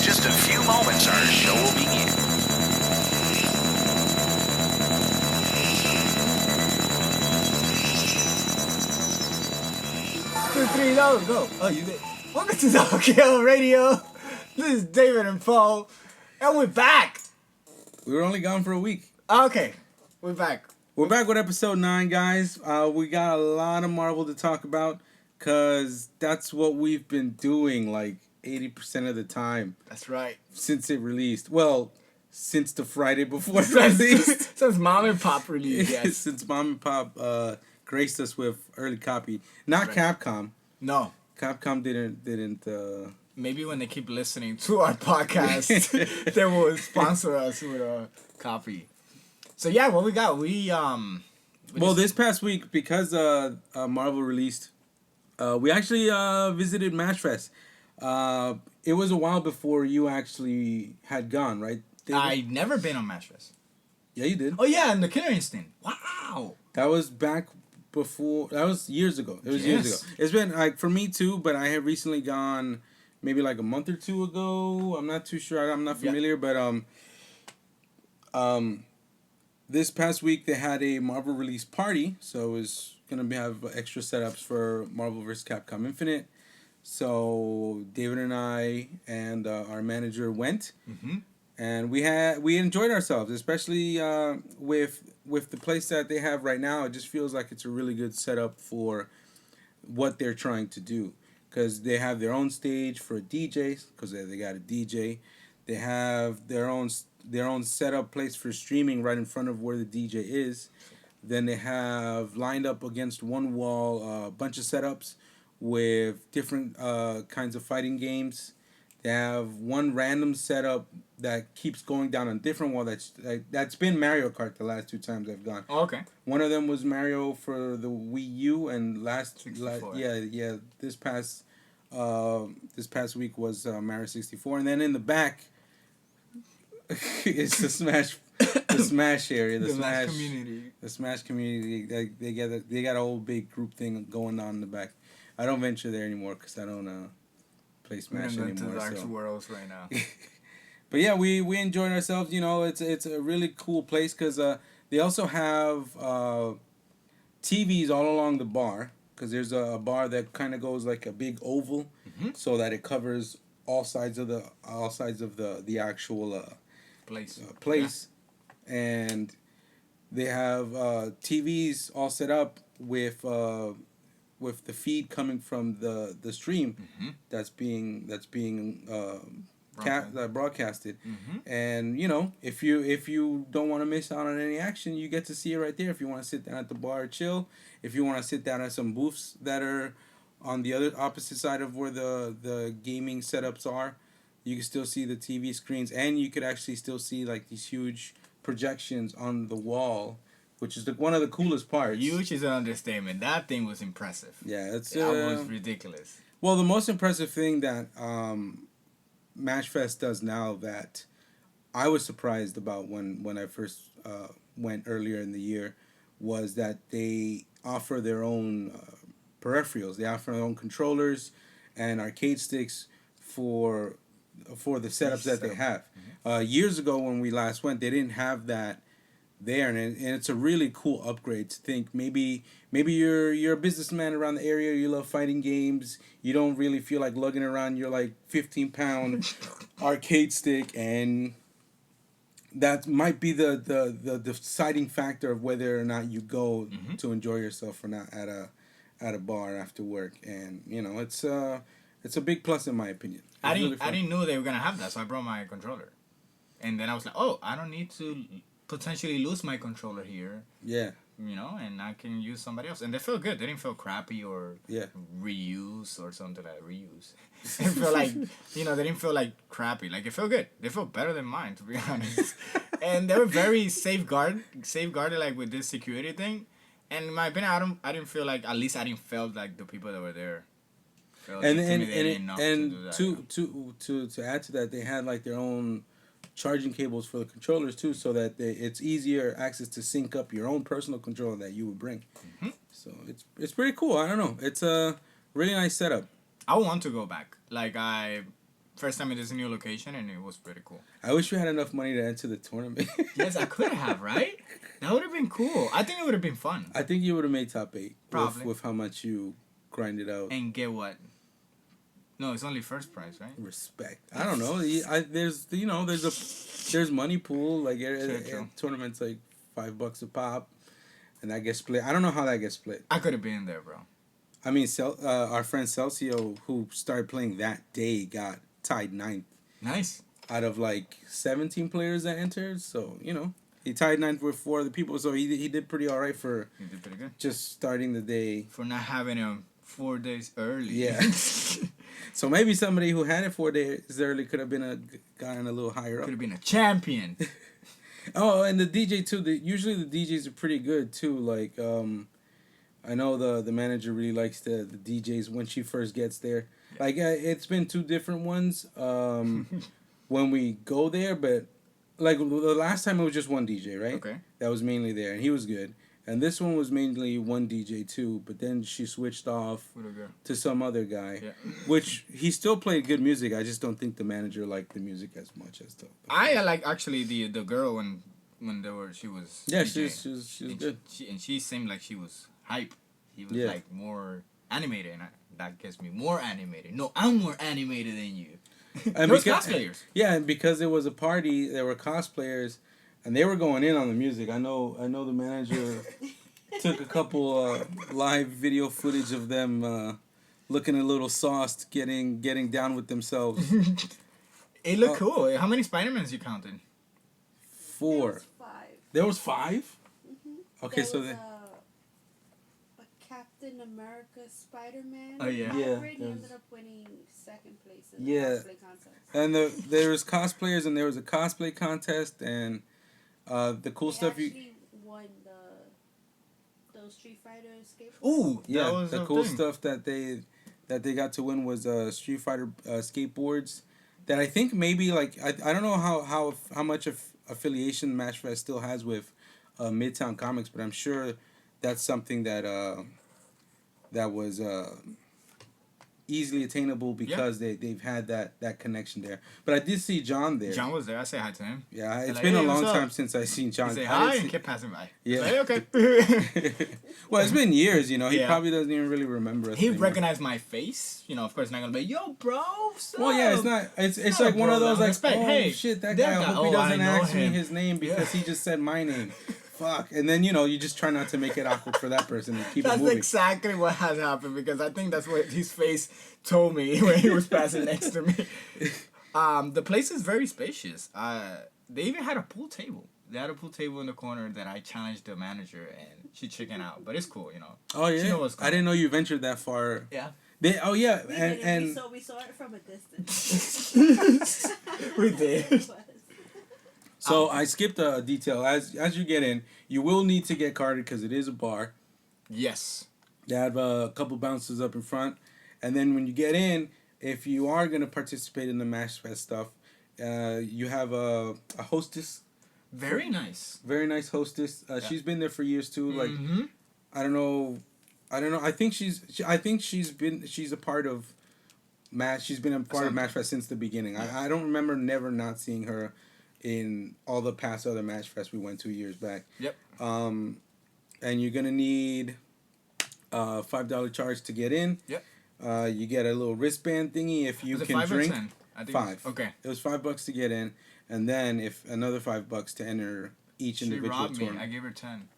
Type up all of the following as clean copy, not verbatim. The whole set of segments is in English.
just a few moments, our show will begin. Two, three, go. Oh, you did. Welcome to Tokyo Radio. This is David and Paul, and we're back. We were only gone for a week. Okay, we're back. We're back with episode 9, guys. We got a lot of Marvel to talk about, because that's what we've been doing, like, 80% of the time. That's right. Since it released. Well, since the Friday before it released. Since Mom and Pop released, yes. Since Mom and Pop graced us with early copy. Not right. Capcom. No. Capcom didn't Maybe when they keep listening to our podcast, they will sponsor us with a copy. So yeah, what we got? Well, this past week, because Marvel released, we actually visited MashFest. It was a while before you actually had gone, right? I'd never been on MashFest. Yeah, you did. Oh yeah, and the Killer Instinct. Wow. That was back before. That was years ago. It was years ago. It's been like for me too, but I have recently gone maybe like a month or two ago. I'm not too sure. I'm not familiar, but this past week they had a Marvel release party, so it was gonna have extra setups for Marvel vs. Capcom Infinite. So David and I and our manager went, and we enjoyed ourselves, especially with the place that they have right now. It just feels like it's a really good setup for what they're trying to do, because they have their own stage for DJs, because they got a DJ. They have their own setup place for streaming right in front of where the DJ is. Then they have lined up against one wall a bunch of setups with different kinds of fighting games. They have one random setup that keeps going down on a different wall. That's been Mario Kart the last 2 times I've gone. Oh, okay. One of them was Mario for the Wii U, and this past week was Mario 64. And then in the back, it's the Smash area, the Smash community. The Smash community. They got a whole big group thing going on in the back. I don't venture there anymore because I don't play Smash anymore. Into Dark Worlds right now. But yeah, we enjoyed ourselves. You know, it's a really cool place because they also have TVs all along the bar, because there's a bar that kind of goes like a big oval, so that it covers all sides of the actual place, and they have TVs all set up with the feed coming from the stream that's being broadcasted, and you know, if you don't want to miss out on any action, you get to see it right there. If you want to sit down at the bar or chill, if you want to sit down at some booths that are on the other opposite side of where the gaming setups are, you can still see the TV screens, and you could actually still see like these huge projections on the wall, which is one of the coolest parts. Huge is an understatement. That thing was impressive. Yeah, that was ridiculous. Well, the most impressive thing that MashFest does now that I was surprised about when I first went earlier in the year was that they offer their own peripherals. They offer their own controllers and arcade sticks for the setups that they have. Years ago when we last went, they didn't have that there, and it's a really cool upgrade to think maybe you're a businessman around the area, you love fighting games, you don't really feel like lugging around your like 15-pound arcade stick, and that might be the deciding factor of whether or not you go to enjoy yourself or not at a bar after work. And you know, it's a big plus in my opinion. I didn't know they were gonna have that, so I brought my controller, and then I was like, oh, I don't need to potentially lose my controller here. Yeah. You know, and I can use somebody else. And they feel good. They didn't feel crappy or reuse or something like reuse. They didn't feel like, you know, they didn't feel like crappy. Like, it felt good. They felt better than mine, to be honest. And they were very safeguarded like with this security thing. And in my opinion, I didn't feel like, at least I didn't feel like the people that were there felt intimidated enough to do that. To add to that, they had like their own charging cables for the controllers too, so that it's easier access to sync up your own personal controller that you would bring. So it's pretty cool. I don't know. It's a really nice setup. I want to go back. Like First time in this new location, and it was pretty cool. I wish we had enough money to enter the tournament. Yes, I could have, right? That would have been cool. I think it would have been fun. I think you would have made top 8. Probably. With how much you grinded out. And get what? No, it's only first prize, right? Respect. I don't know. There's money pool. Like, tournaments like $5 a pop. And that gets split. I don't know how that gets split. I could have been there, bro. I mean, our friend Celcio, who started playing that day, got tied 9th. Nice. Out of like 17 players that entered. So, he tied 9th with 4 other people. So he did pretty all right for He did pretty good. just starting the day. For not having him 4 days early. Yeah. So maybe somebody who had it 4 days early could have gotten a little higher up. Could have been a champion. Oh, and the DJ too. Usually the DJs are pretty good too. Like, I know the manager really likes the DJs when she first gets there. Yeah. Like, it's been 2 different ones when we go there, but like the last time it was just one DJ, right? Okay. That was mainly there, and he was good. And this one was mainly one DJ too, but then she switched off to some other guy, which he still played good music. I just don't think the manager liked the music as much as the I like actually the girl when she was she was good. She seemed like she was hype. He was like more animated, and that gets me more animated. No, I'm more animated than you. And Those cosplayers. Yeah, and because it was a party, there were cosplayers. And they were going in on the music. I know the manager took a couple live video footage of them looking a little sauced, getting down with themselves. It looked cool. How many Spider-Mans you counted? 4. There was 5? Mm-hmm. Okay, a Captain America Spider-Man. Oh yeah. Hybrid. He ended up winning 2nd place in the cosplay contest. And there was cosplayers, and there was a cosplay contest, and the cool stuff you won those Street Fighter skateboards. Ooh, yeah, the cool stuff that they got to win was Street Fighter skateboards. That I think maybe like I don't know how much of affiliation MashFest still has with Midtown Comics, but I'm sure that's something that was easily attainable because they've had that connection there. But I did see John there. John was there. I say hi to him. Yeah, it's been a long time since I seen John. He say hi and kept passing by. Yeah. Like, okay. Well, it's been years, He probably doesn't even really remember us. He anymore. recognized my face. Of course, not gonna be, yo, bro. Well, yeah, it's not. It's like one of those like, respect. Hey, shit, that guy. I hope he doesn't ask me his name because he just said my name. Fuck. And then, you just try not to make it awkward for that person and keep it moving. That's exactly what has happened because I think that's what his face told me when he was passing next to me. The place is very spacious. They even had a pool table. They had a pool table in the corner that I challenged the manager and she chickened out. But it's cool, Oh, yeah? She knows what's cool. I didn't know you ventured that far. Yeah. We saw it from a distance. We did. So I skipped a detail. As you get in, you will need to get carded because it is a bar. Yes. They have a couple bouncers up in front. And then when you get in, if you are going to participate in the MashFest stuff, you have a hostess. Very nice. Very nice hostess. She's been there for years too. Like, I don't know. I think she's a part of She's been a part of MashFest since the beginning. I don't remember never not seeing her in all the past other MashFest we went 2 years back. Yep. And you're gonna need a $5 charge to get in. Yep. You get a little wristband thingy if you can drink. 5 or 10? I think 5. Okay. It was $5 to get in, and then if another $5 to enter each individual robbed tournament. me. I gave her 10.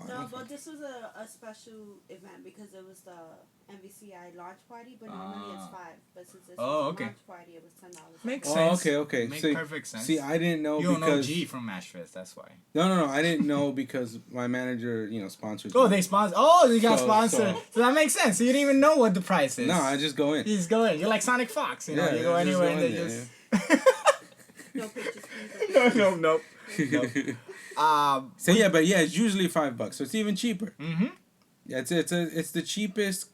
No, but this was a special event because it was the MvCi launch party, but normally it's 5. But since it's a launch party, it was $10. Makes sense. Okay. Makes perfect sense. See, I didn't know you because... You don't know G from MashFest, that's why. No, I didn't know because my manager, sponsors. Oh, they sponsor. Oh, they got sponsored. So that makes sense. So you didn't even know what the price is. No, I just go in. You just go in. You're like Sonic Fox, you go anywhere and they just... No pictures, please. Nope. So yeah, but it's usually $5, so it's even cheaper. Mm-hmm. Yeah, it's the cheapest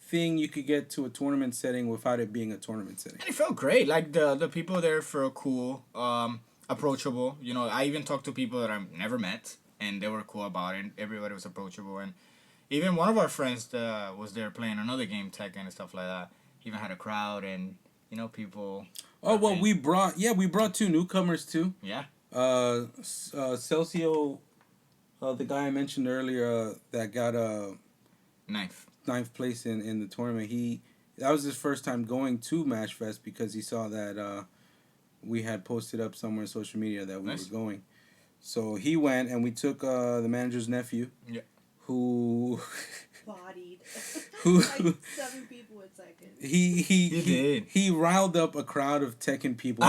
thing you could get to a tournament setting without it being a tournament setting. And it felt great. Like the people there felt cool, approachable. I even talked to people that I've never met, and they were cool about it. Everybody was approachable, and even one of our friends was there playing another game, Tekken and stuff like that. He even had a crowd, and people. Oh well, we brought 2 newcomers too. Yeah. Celcio, the guy I mentioned earlier, that got a ninth place in the tournament. That was his first time going to MashFest because he saw that we had posted up somewhere on social media that we were going. So he went, and we took the manager's nephew. Yeah. Who. Bodied. Like 7 people in second. He riled up a crowd of Tekken people.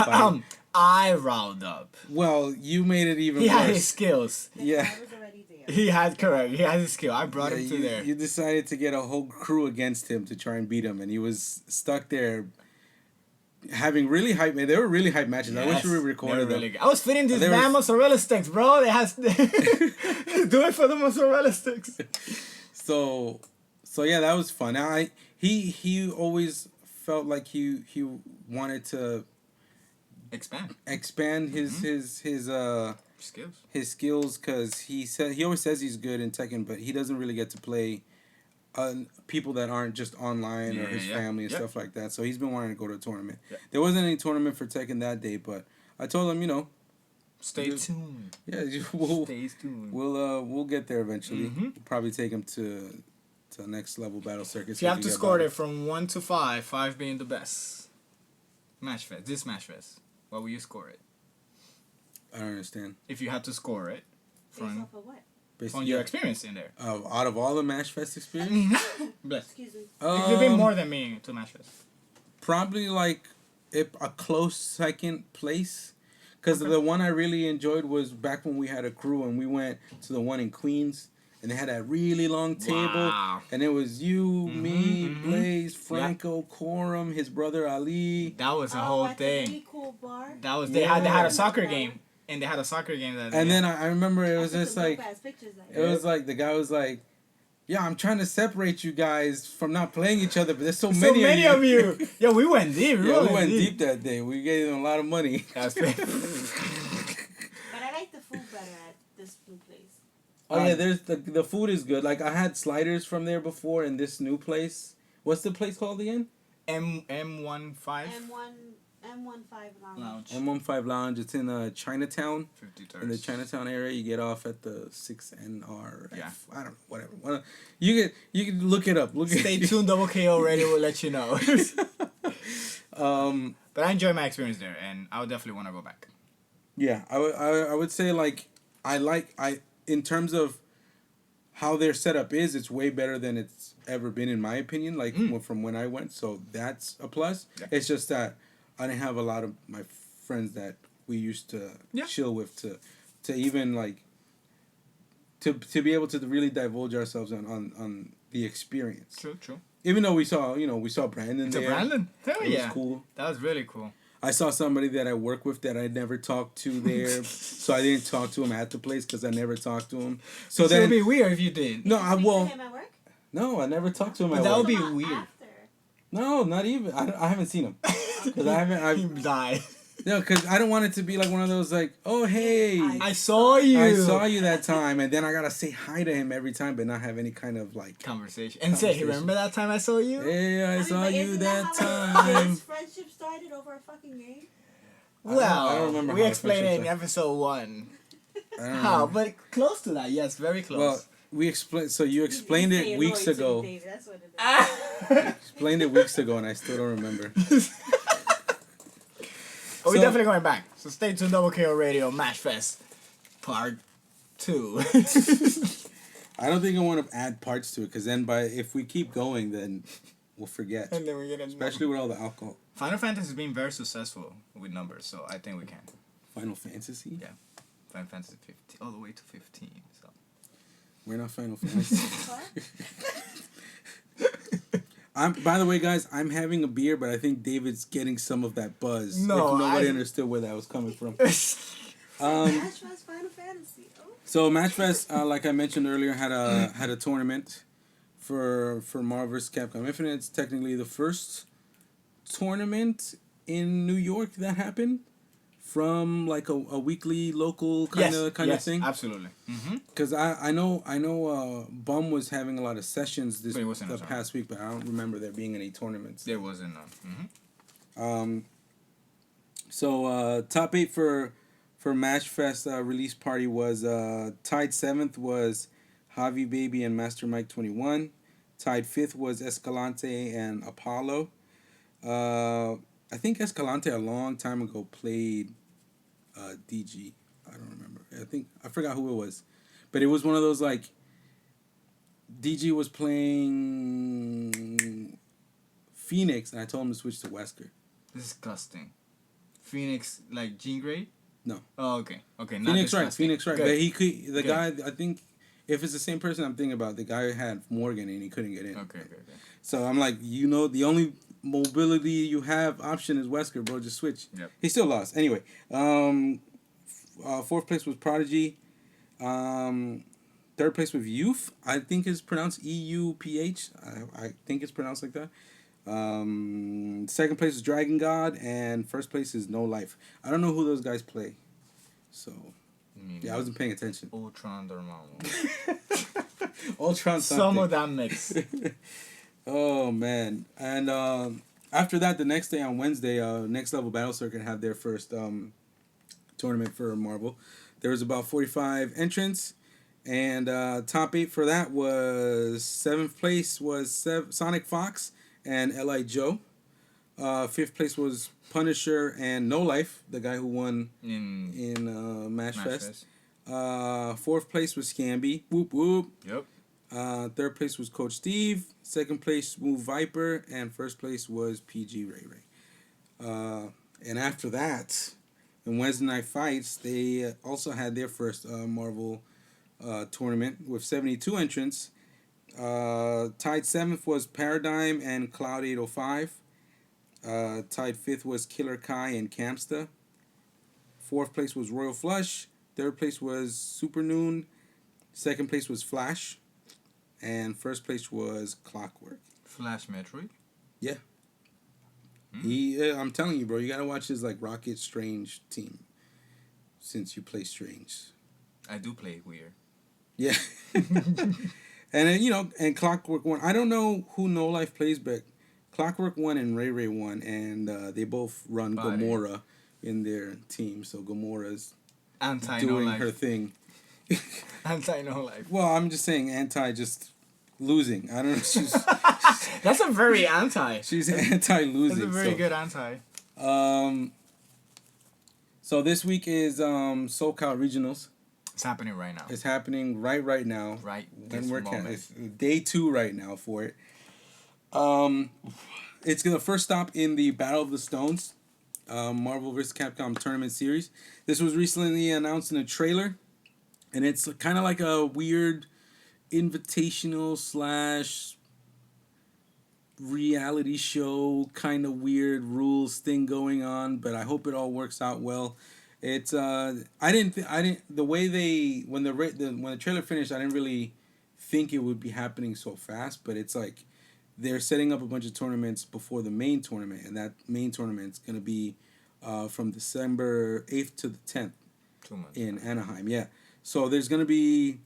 I riled up. Well, you made it even worse. He had his skills. Yeah. I was already there. He had his skill. I brought him to there. You decided to get a whole crew against him to try and beat him, and he was stuck there. Having really hype, man. They were really hype matches. Yes, I wish we recorded them. Really, I was fitting these damn mozzarella sticks, bro. They has do it for the mozzarella sticks. So yeah, that was fun. He always felt like he wanted to expand his skills because he always says he's good in Tekken, but he doesn't really get to play people that aren't just online or his family and stuff like that. So he's been wanting to go to a tournament. Yeah. There wasn't any tournament for Tekken that day, but I told him, stay tuned. Yeah, stay tuned. We'll get there eventually. Mm-hmm. We'll probably take him to next level battle circuits. You have to score it from 1 to 5, 5 being the best. This MashFest. What will you score it? I don't understand. If you had to score it from based off of what? On your experience in there. Out of all the MashFest experience? Excuse me. It could be more than me to MashFest. Probably like a close second place. Because the one I really enjoyed was back when we had a crew and we went to the one in Queens. And they had that really long table. Wow. And it was you, me, Blaze, Franco, Corum, his brother Ali. That was a whole thing. A really cool bar. That was they had a soccer game. And they had a soccer game that. And then I remember it was just like was like the guy was like, "Yeah, I'm trying to separate you guys from not playing each other, but there's so many of you." Yeah, we went deep. We went deep that day. We gave them a lot of money. That's But I like the food better at this new place. Oh yeah, there's the food is good. Like I had sliders from there before in this new place. What's the place called again? M15. M15 Lounge. M15 Lounge. It's in Chinatown. 53rd. In the Chinatown area, you get off at the 6NR. Yeah. I don't know. Whatever. You can look it up. Stay tuned. Double KO Radio will let you know. But I enjoyed my experience there, and I would definitely want to go back. Yeah, I would say in terms of how their setup is, it's way better than it's ever been in my opinion. Like from when I went, so that's a plus. Yeah. It's just that I didn't have a lot of my friends that we used to chill with to even like to be able to really divulge ourselves on the experience. True. Even though we saw Brandon there. Brandon? Hell yeah. It was cool. That was really cool. I saw somebody that I work with that I never talked to there, so I didn't talk to him at the place because I never talked to him. So then it would be weird if you did. No, to him at work? No, I never talked to him at work. That would be weird. After. No, not even. I haven't seen him because I haven't. He died. No, because I don't want it to be like one of those like, oh hey, I saw you. I saw you that time, and then I gotta say hi to him every time, but not have any kind of like conversation. And say, hey, remember that time I saw you? Hey, I saw you that time. How his friendship started over a fucking game. Well, I don't remember we explained it in episode 1. How, but close to that, yes, very close. Well, we explained. So you explained it weeks ago. Dave, that's what it is. Explained it weeks ago, and I still don't remember. We're definitely going back. So stay tuned, Double KO Radio MashFest Part 2. I don't think I want to add parts to it because then if we keep going, then we'll forget. And then we get especially with all the alcohol. Final Fantasy has been very successful with numbers, so I think we can. Final Fantasy? Yeah. Final Fantasy 15, all the way to 15. So. We're not Final Fantasy. By the way, guys, I'm having a beer, but I think David's getting some of that buzz. No, nobody understood where that was coming from. MashFest Final Fantasy. Oh. So MashFest, like I mentioned earlier, had a tournament for Marvel vs. Capcom Infinite. It's technically the first tournament in New York that happened from like a weekly local kind of thing. Absolutely. Because I know Bum was having a lot of sessions the past week, but I don't remember there being any tournaments. There wasn't. So top 8 for MashFest release party was tied 7th was Javi Baby and Master Mike 21. Tied 5th was Escalante and Apollo. I think Escalante a long time ago played DG. I don't remember. I forgot who it was, but it was one of those like DG was playing Phoenix, and I told him to switch to Wesker. Disgusting. Phoenix, like Jean Grey? No. Oh, okay. Okay, not Phoenix disgusting. right. Good. But he could. The Good. guy, I think, if it's the same person I'm thinking about, the guy had Morgan and he couldn't get in. Okay. So I'm like, the only mobility you have option is Wesker, bro. Just switch. Yep. He still lost. Anyway, 4th place was Prodigy. 3rd place was Youth. I think it's pronounced EUPH. I think it's pronounced like that. 2nd place is Dragon God, and 1st place is No Life. I don't know who those guys play, so I wasn't paying attention. Ultron Dormammu. Ultron something. Some of that mix. Oh man! And after that, the next day on Wednesday, Next Level Battle Circuit had their first tournament for Marvel. There was about 45 entrants, and top 8 for that was 7th place was Sonic Fox and L.I. Joe. 5th place was Punisher and No Life, the guy who won in MashFest. 4th place was Scamby. Whoop whoop. Yep. 3rd place was Coach Steve. 2nd place Smooth Viper, and 1st place was PG Ray Ray. And after that, in Wednesday Night Fights, they also had their first Marvel tournament with 72 entrants. Tied 7th was Paradigm and Cloud 805. Tied 5th was Killer Kai and Camsta. 4th place was Royal Flush. 3rd place was Super Noon. 2nd place was Flash. And 1st place was Clockwork. Flash Metroid? Yeah. I'm telling you, bro, you gotta watch his like Rocket Strange team. Since you play Strange. I do play weird. Yeah. And then, and Clockwork won. I don't know who No Life plays, but Clockwork won and Ray Ray won, and they both run Gamora in their team. So Gamora's doing her thing. Anti-No Life. Well, I'm just saying just losing. I don't know. That's a very anti. She's anti-losing. That's a very good anti. So this week is SoCal Regionals. It's happening right now. It's happening right now. Right. It's day 2 right now for it. It's the first stop in the Battle of the Stones, Marvel vs. Capcom Tournament Series. This was recently announced in a trailer, and it's kind of like a weird invitational / reality show kind of weird rules thing going on, but I hope it all works out well. It's the way when the trailer finished, I didn't really think it would be happening so fast, but it's like they're setting up a bunch of tournaments before the main tournament, and that main tournament's going to be from December 8th to the 10th 2 months in Anaheim. Yeah. So there's going to be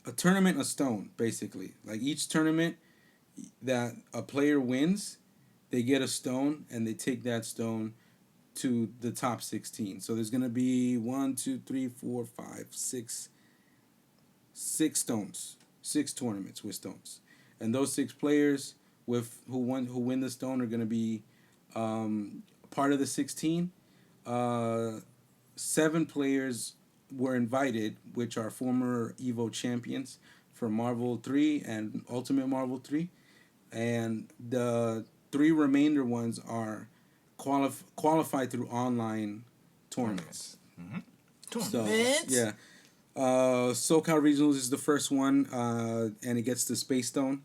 a tournament, a stone, basically. Like each tournament that a player wins, they get a stone, and they take that stone to the top 16. So there's going to be 6 stones. 6 tournaments with stones. And those 6 players who win the stone are going to be part of the 16. 7 players were invited, which are former EVO champions for Marvel 3 and Ultimate Marvel 3. And the 3 remainder ones are qualified through online tournaments. Mm-hmm. Tournaments? So, yeah. SoCal Regionals is the first one, and it gets the Space Stone.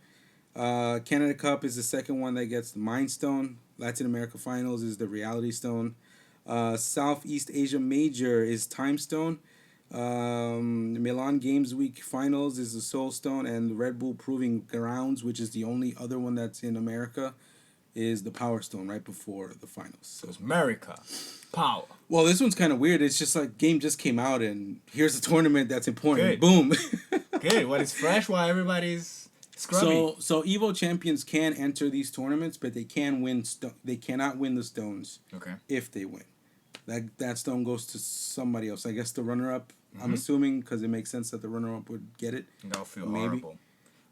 Canada Cup is the second one that gets the Mind Stone. Latin America Finals is the Reality Stone. Southeast Asia Major is Time Stone. Milan Games Week Finals is the Soul Stone, and the Red Bull Proving Grounds, which is the only other one that's in America, is the Power Stone right before the finals. So it's America. Power. Well, this one's kind of weird. It's just like game just came out, and here's a tournament that's important. Good. Boom. Good. What is fresh while everybody's Scrubby. So Evo champions can enter these tournaments, but they can win. They cannot win the stones. Okay. If they win, that stone goes to somebody else. I guess the runner-up. I'm assuming because it makes sense that the runner-up would get it. That'll feel horrible.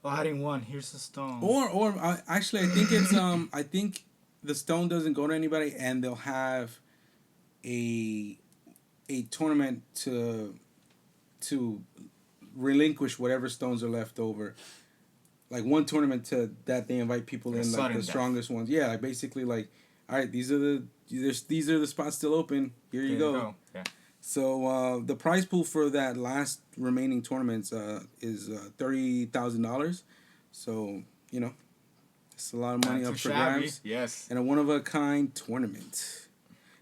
Oh, I didn't win. Here's the stone. Or actually, I think it's I think the stone doesn't go to anybody, and they'll have a tournament to relinquish whatever stones are left over. Like one tournament that they invite people in, like the strongest ones. Yeah, like basically like, all right, these are the spots still open. Here you go. Yeah. So the prize pool for that last remaining tournaments is $30,000. So it's a lot of money up for grabs. Yes. And a one-of-a-kind tournament.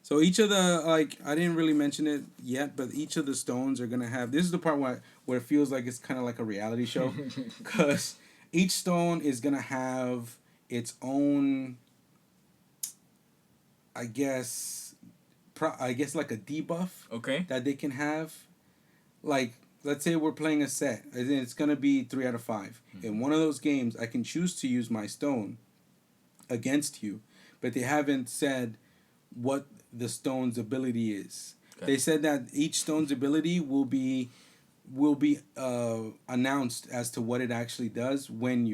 So each of the, I didn't really mention it yet, but each of the stones are gonna have. This is the part where it feels like it's kind of like a reality show, because each stone is gonna have its own, I guess like a debuff. Okay. That they can have. Like, let's say we're playing a set, and it's gonna be 3 out of 5. Mm-hmm. In one of those games, I can choose to use my stone against you, but they haven't said what the stone's ability is. Okay. They said that each stone's ability will be announced as to what it actually does when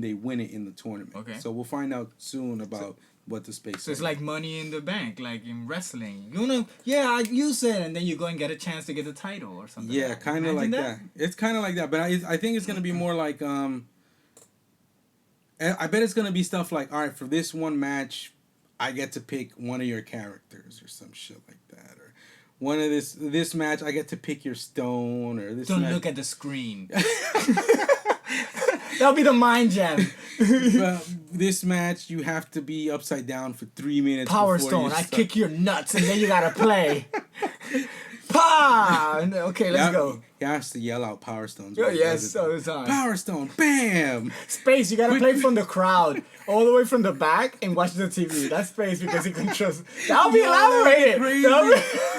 they win it in the tournament. Okay. So we'll find out soon about what the space is. So it's like Money in the Bank, like in wrestling. I use it, and then you go and get a chance to get the title or something. Yeah, kind of like that. It's kind of like that, but I think it's going to be more like, I bet it's going to be stuff like, all right, for this one match, I get to pick one of your characters or some shit like that. Or one of this match, I get to pick your stone, or this. Don't look at the screen. That'll be the mind jam. Well, this match, you have to be upside down for 3 minutes. Power Stone, I kick your nuts, and then you gotta play. Pa! Okay, let's go. He has to yell out Power Stones. Oh, yes, all the time. Power Stone, bam! Space, you gotta play from the crowd, all the way from the back, and watch the TV. That's Space, because he controls. That'll be elaborated.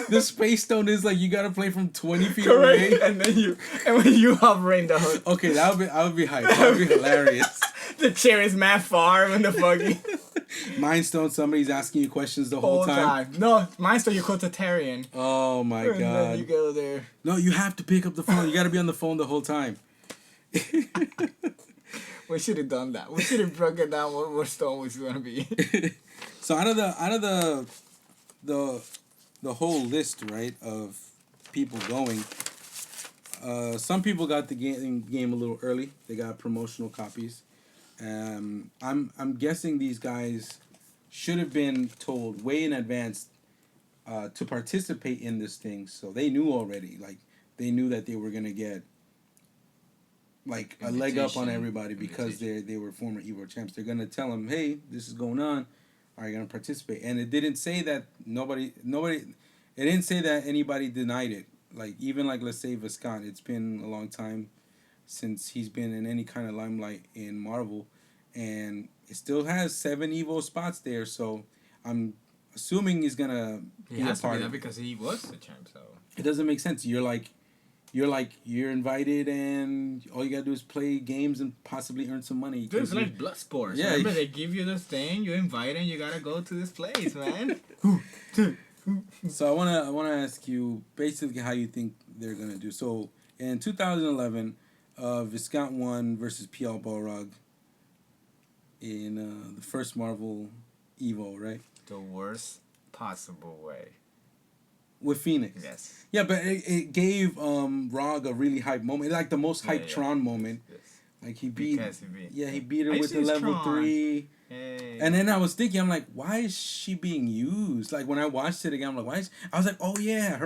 The Space Stone is like, you gotta play from 20 feet Correct. away. And when you hovering the hood. Okay, that would be hype. That would be hilarious. The chair is mad far when the fucking... Mind Stone, somebody's asking you questions the whole time. No, Mind Stone, you're Quotitarian. Oh my god. And then you go there. No, you have to pick up the phone. You gotta be on the phone the whole time. We should have done that. We should have broken down what Stone was gonna be. So out of the whole list, right, of people going, some people got the game a little early. They got promotional copies. I'm guessing these guys should have been told way in advance to participate in this thing, so they knew already. Like, they knew that they were gonna get like a leg up on everybody because they were former Evo champs. They're gonna tell them, hey, this is going on. Are you gonna participate? And it didn't say that nobody. It didn't say that anybody denied it. Like, even like, let's say Viscount. It's been a long time since he's been in any kind of limelight in Marvel, and it still has 7 Evo spots there, so I'm assuming he's gonna be a part of it because he was the champ. So it doesn't make sense. You're invited, and all you gotta do is play games and possibly earn some money. Dude, it's like blood sports. Yeah, remember they give you this thing, you invite, and you gotta go to this place, man. So I wanna ask you basically how you think they're gonna do. So in 2011. Viscount won versus PL Balrog in the first Marvel Evo, right? The worst possible way. With Phoenix. Yes. Yeah, but it gave Rog a really hype moment, like the most hype Tron moment. Yes. Like he beat her with the level Tron. 3. Hey. And then I was thinking, I'm like, why is she being used? Like, when I watched it again, I'm like, I was like, oh yeah,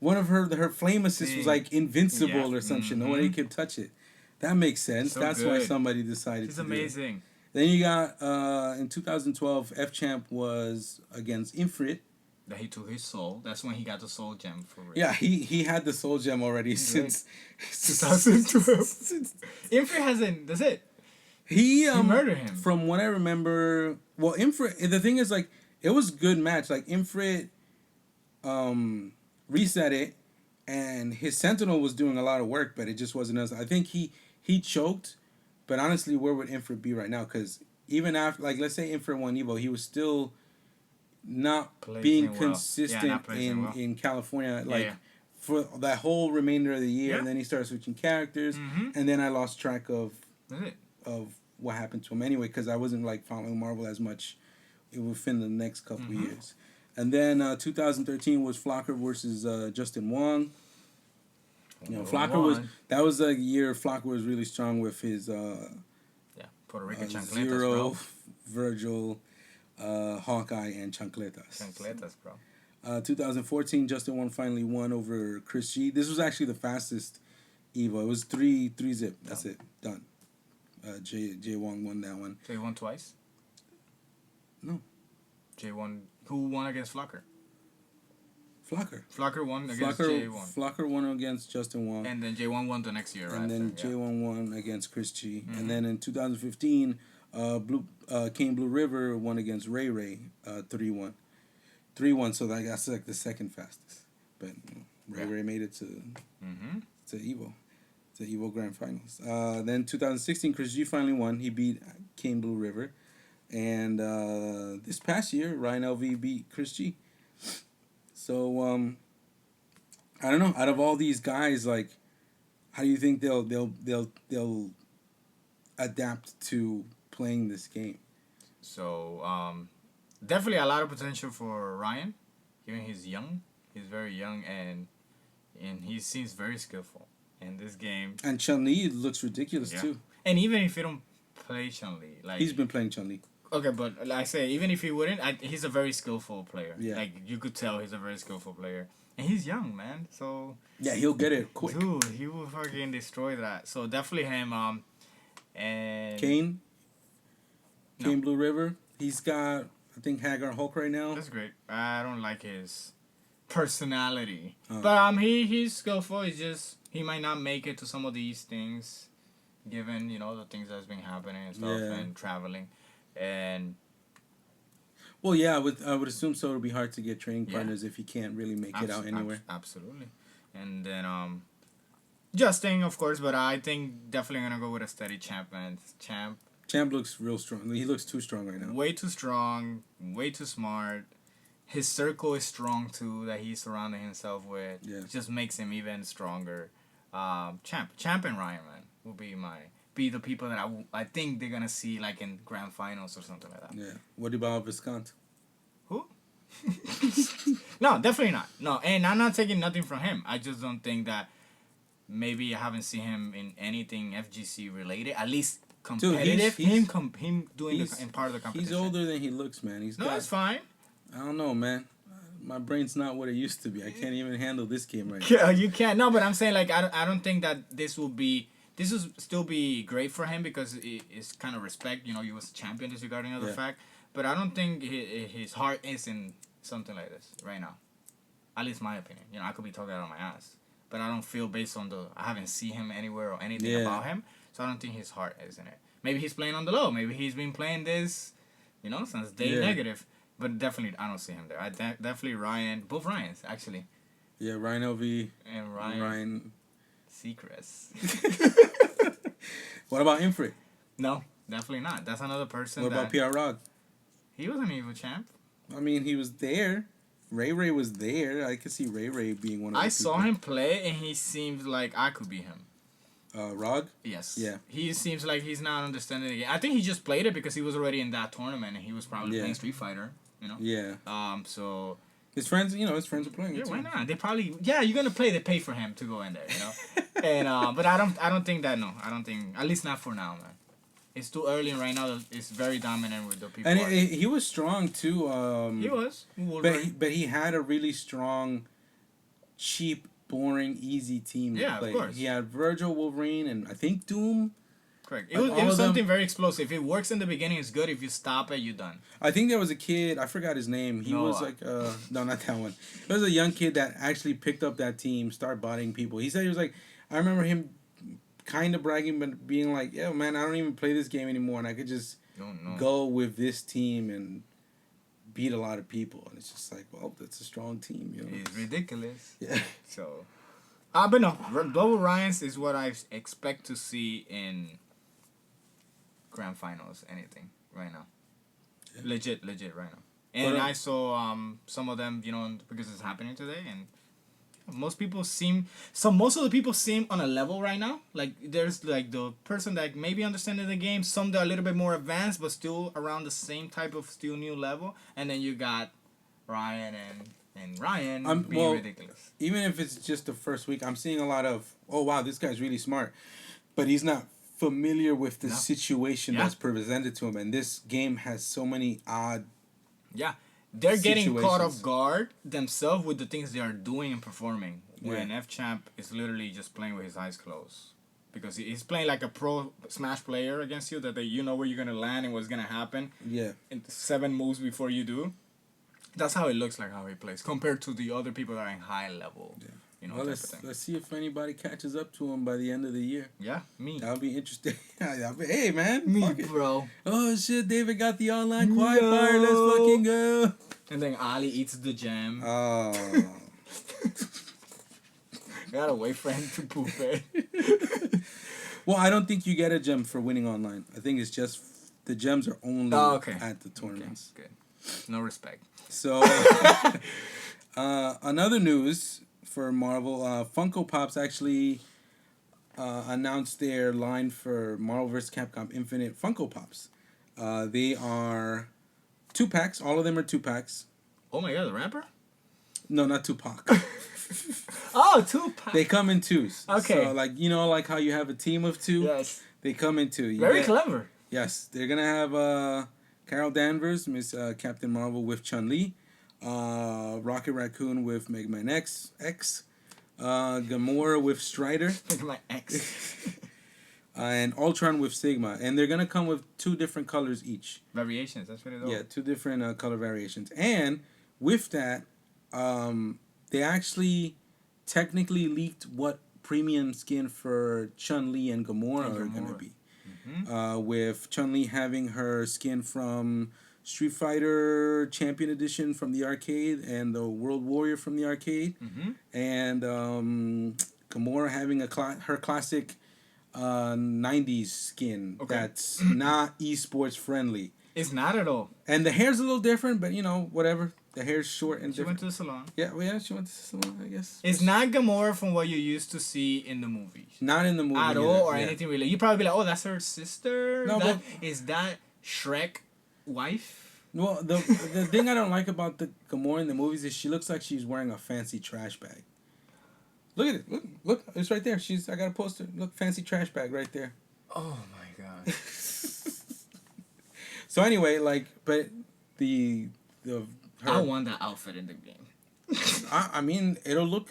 one of her flame assists was like invincible or some shit. Nobody could touch it. That makes sense. So that's why somebody decided to do it. She's amazing. Then you got, in 2012, F-Champ was against Infinite. That he took his soul. That's when he got the soul gem for real. Yeah, he had the soul gem already since 2012. Infinite hasn't, that's it. He murdered him. From what I remember, well, Infinite, the thing is, like, it was a good match. Like, Infinite, reset it, and his Sentinel was doing a lot of work, but it just wasn't as. I think he choked, But honestly, where would Infinite be right now? Because even after, like, let's say Infinite won Evo, he was still not being consistent in California. Like, for that whole remainder of the year, and then he started switching characters, and then I lost track of what happened to him anyway, because I wasn't like following Marvel as much within the next couple of years. And then 2013 was Flocker versus Justin Wong. You know, that was a year Flocker was really strong with his Puerto Rican chancletas, Zero, bro. Virgil, Hawkeye, and Chancletas. Chancletas, bro. 2014, Justin Wong finally won over Chris G. This was actually the fastest Evo. It was 3-zip. That's it. Done. Jay Wong won that one. So he won twice? No. Jay won. Who won against Flocker? Flocker won against Jay Wong. Flocker won against Justin Wong. And then Jay Wong won the next year, right? And then Jay Wong won against Chris G. And then in 2015, Kane Blue River won against Ray Ray 3-1. 3-1, so that's like the second fastest. But Ray Ray made it to Evo. To Evo Grand Finals. Then 2016, Chris G finally won. He beat Kane Blue River. And this past year, Ryan LV beat Chris G. So I don't know. Out of all these guys, like, how do you think they'll adapt to playing this game? So definitely a lot of potential for Ryan. Even he's young, he's very young, and he seems very skillful in this game. And Chun-Li looks ridiculous too. And even if you don't play Chun-Li, like, he's been playing Chun-Li. Okay, but like I say, even if he wouldn't, he's a very skillful player. Yeah. Like, you could tell he's a very skillful player. And he's young, man. So yeah, he'll get it quick. Dude, he will fucking destroy that. So definitely him. And Kane Blue River. He's got, I think, Hagar Hulk right now. That's great. I don't like his personality, but he's skillful. It's just he might not make it to some of these things, given the things that's been happening and stuff and traveling. And well, yeah, I would assume so. It'll be hard to get training partners if you can't really make it out anywhere. Absolutely. And then Justin, of course, but I think definitely gonna go with a steady champ, man. Champ looks real strong. He looks too strong right now. Way too strong. Way too smart. His circle is strong too, that he's surrounding himself with. Yeah. It just makes him even stronger. Champ and Ryan, man, will be the people that I think they're gonna see, like, in grand finals or something like that. Yeah. What about Viscount? Who? No, definitely not. No, and I'm not taking nothing from him. I just don't think that maybe I haven't seen him in anything FGC related. At least competitive. Dude, him doing in part of the competition. He's older than he looks, man. It's fine. I don't know, man. My brain's not what it used to be. I can't even handle this game right now. You can't. No, but I'm saying, like, I don't think that this will still be great for him, because it's kind of respect. He was a champion, disregarding other fact. But I don't think his heart is in something like this right now. At least my opinion. I could be talking out of my ass, but I don't feel, based on I haven't seen him anywhere or anything about him, so I don't think his heart is in it. Maybe he's playing on the low. Maybe he's been playing this, since day negative. But definitely, I don't see him there. I definitely both Ryans, actually. Yeah, Ryan LV and Ryan Seacrest. What about Infinite? No, definitely not. That's another person. What about PR Rod? He was an Evo champ. I mean, he was there. Ray Ray was there. I could see Ray Ray being one of the I saw him play, and he seems like I could be him. Rod? Yes. Yeah. He seems like he's not understanding the game. I think he just played it because he was already in that tournament, and he was probably playing Street Fighter. Yeah. So his friends are playing. Yeah, why not? They probably you're gonna play. They pay for him to go in there, And but I don't think that. No, I don't think. At least not for now, man. It's too early, and right now it's very dominant with the people. And he was strong too. He was. But he had a really strong, cheap, boring, easy team to play. Of course. He had Virgil, Wolverine, and I think Doom. Correct. It was something very explosive. If it works in the beginning, it's good. If you stop it, you're done. I think there was a kid, I forgot his name. He was like, no, not that one. There was a young kid that actually picked up that team, started bodying people. He said he was like, I remember him kind of bragging, but being like, yeah, man, I don't even play this game anymore, and I could just go with this team and beat a lot of people. And it's just like, well, that's a strong team, It's ridiculous. Yeah. So, but no, Global Ryans is what I expect to see grand finals, anything right now. Yeah. Legit right now. And I saw some of them, because it's happening today, and most of the people seem on a level right now. Like there's like the person that maybe understanding the game, some that are a little bit more advanced, but still around the same type of still new level, and then you got Ryan and Ryan being ridiculous. Even if it's just the first week, I'm seeing a lot of, oh wow, this guy's really smart, but he's not familiar with the situation that's presented to him, and this game has so many odd. Yeah, they're getting caught off guard themselves with the things they are doing and performing. When F-Champ is literally just playing with his eyes closed. Because he's playing like a pro Smash player against you, that you know where you're going to land and what's going to happen. Yeah. In 7 moves before you do. That's how it looks like how he plays, compared to the other people that are in high level. Yeah. Well, let's see if anybody catches up to him by the end of the year. Yeah, me. That'll be interesting. Hey, man. Me, bro. Oh, shit, David got the online qualifier. Let's fucking go. And then Ali eats the gem. Oh. Gotta wait for him to poop it. Well, I don't think you get a gem for winning online. I think it's just the gems are only at the tournaments. Okay, good. No respect. So, another news for Marvel, Funko Pops actually announced their line for Marvel vs. Capcom Infinite Funko Pops. They are 2-packs. All of them are 2-packs. Oh my god, the rapper? No, not Tupac. Oh, 2-pack. They come in 2s. Okay. So, like how you have a team of 2? Yes. They come in 2. Very clever. Yes. They're going to have Carol Danvers, Miss Captain Marvel with Chun-Li. Rocket Raccoon with Mega Man X, Gamora with Strider, Mega Man X, and Ultron with Sigma, and they're gonna come with 2 different colors each. Variations, that's what it is. Yeah, 2 different color variations, and with that, they actually technically leaked what premium skin for Chun-Li and Gamora are gonna be. Mm-hmm. With Chun-Li having her skin from Street Fighter Champion Edition from the arcade and the World Warrior from the arcade, and Gamora having her classic 90s skin that's not esports friendly. It's not at all. And the hair's a little different, but whatever. The hair's short and different. She went to the salon. Yeah, she went to the salon, I guess. It's not Gamora from what you used to see in the movies. Not in the movie at all, or anything really. You probably be like, oh, that's her sister? No, is that Shrek wife? Well, the thing I don't like about the Gamora in the movies is she looks like she's wearing a fancy trash bag. Look at it. Look. It's right there. I got a poster. Look, fancy trash bag right there. Oh my god. So anyway, but I want that outfit in the game. I mean, it'll look.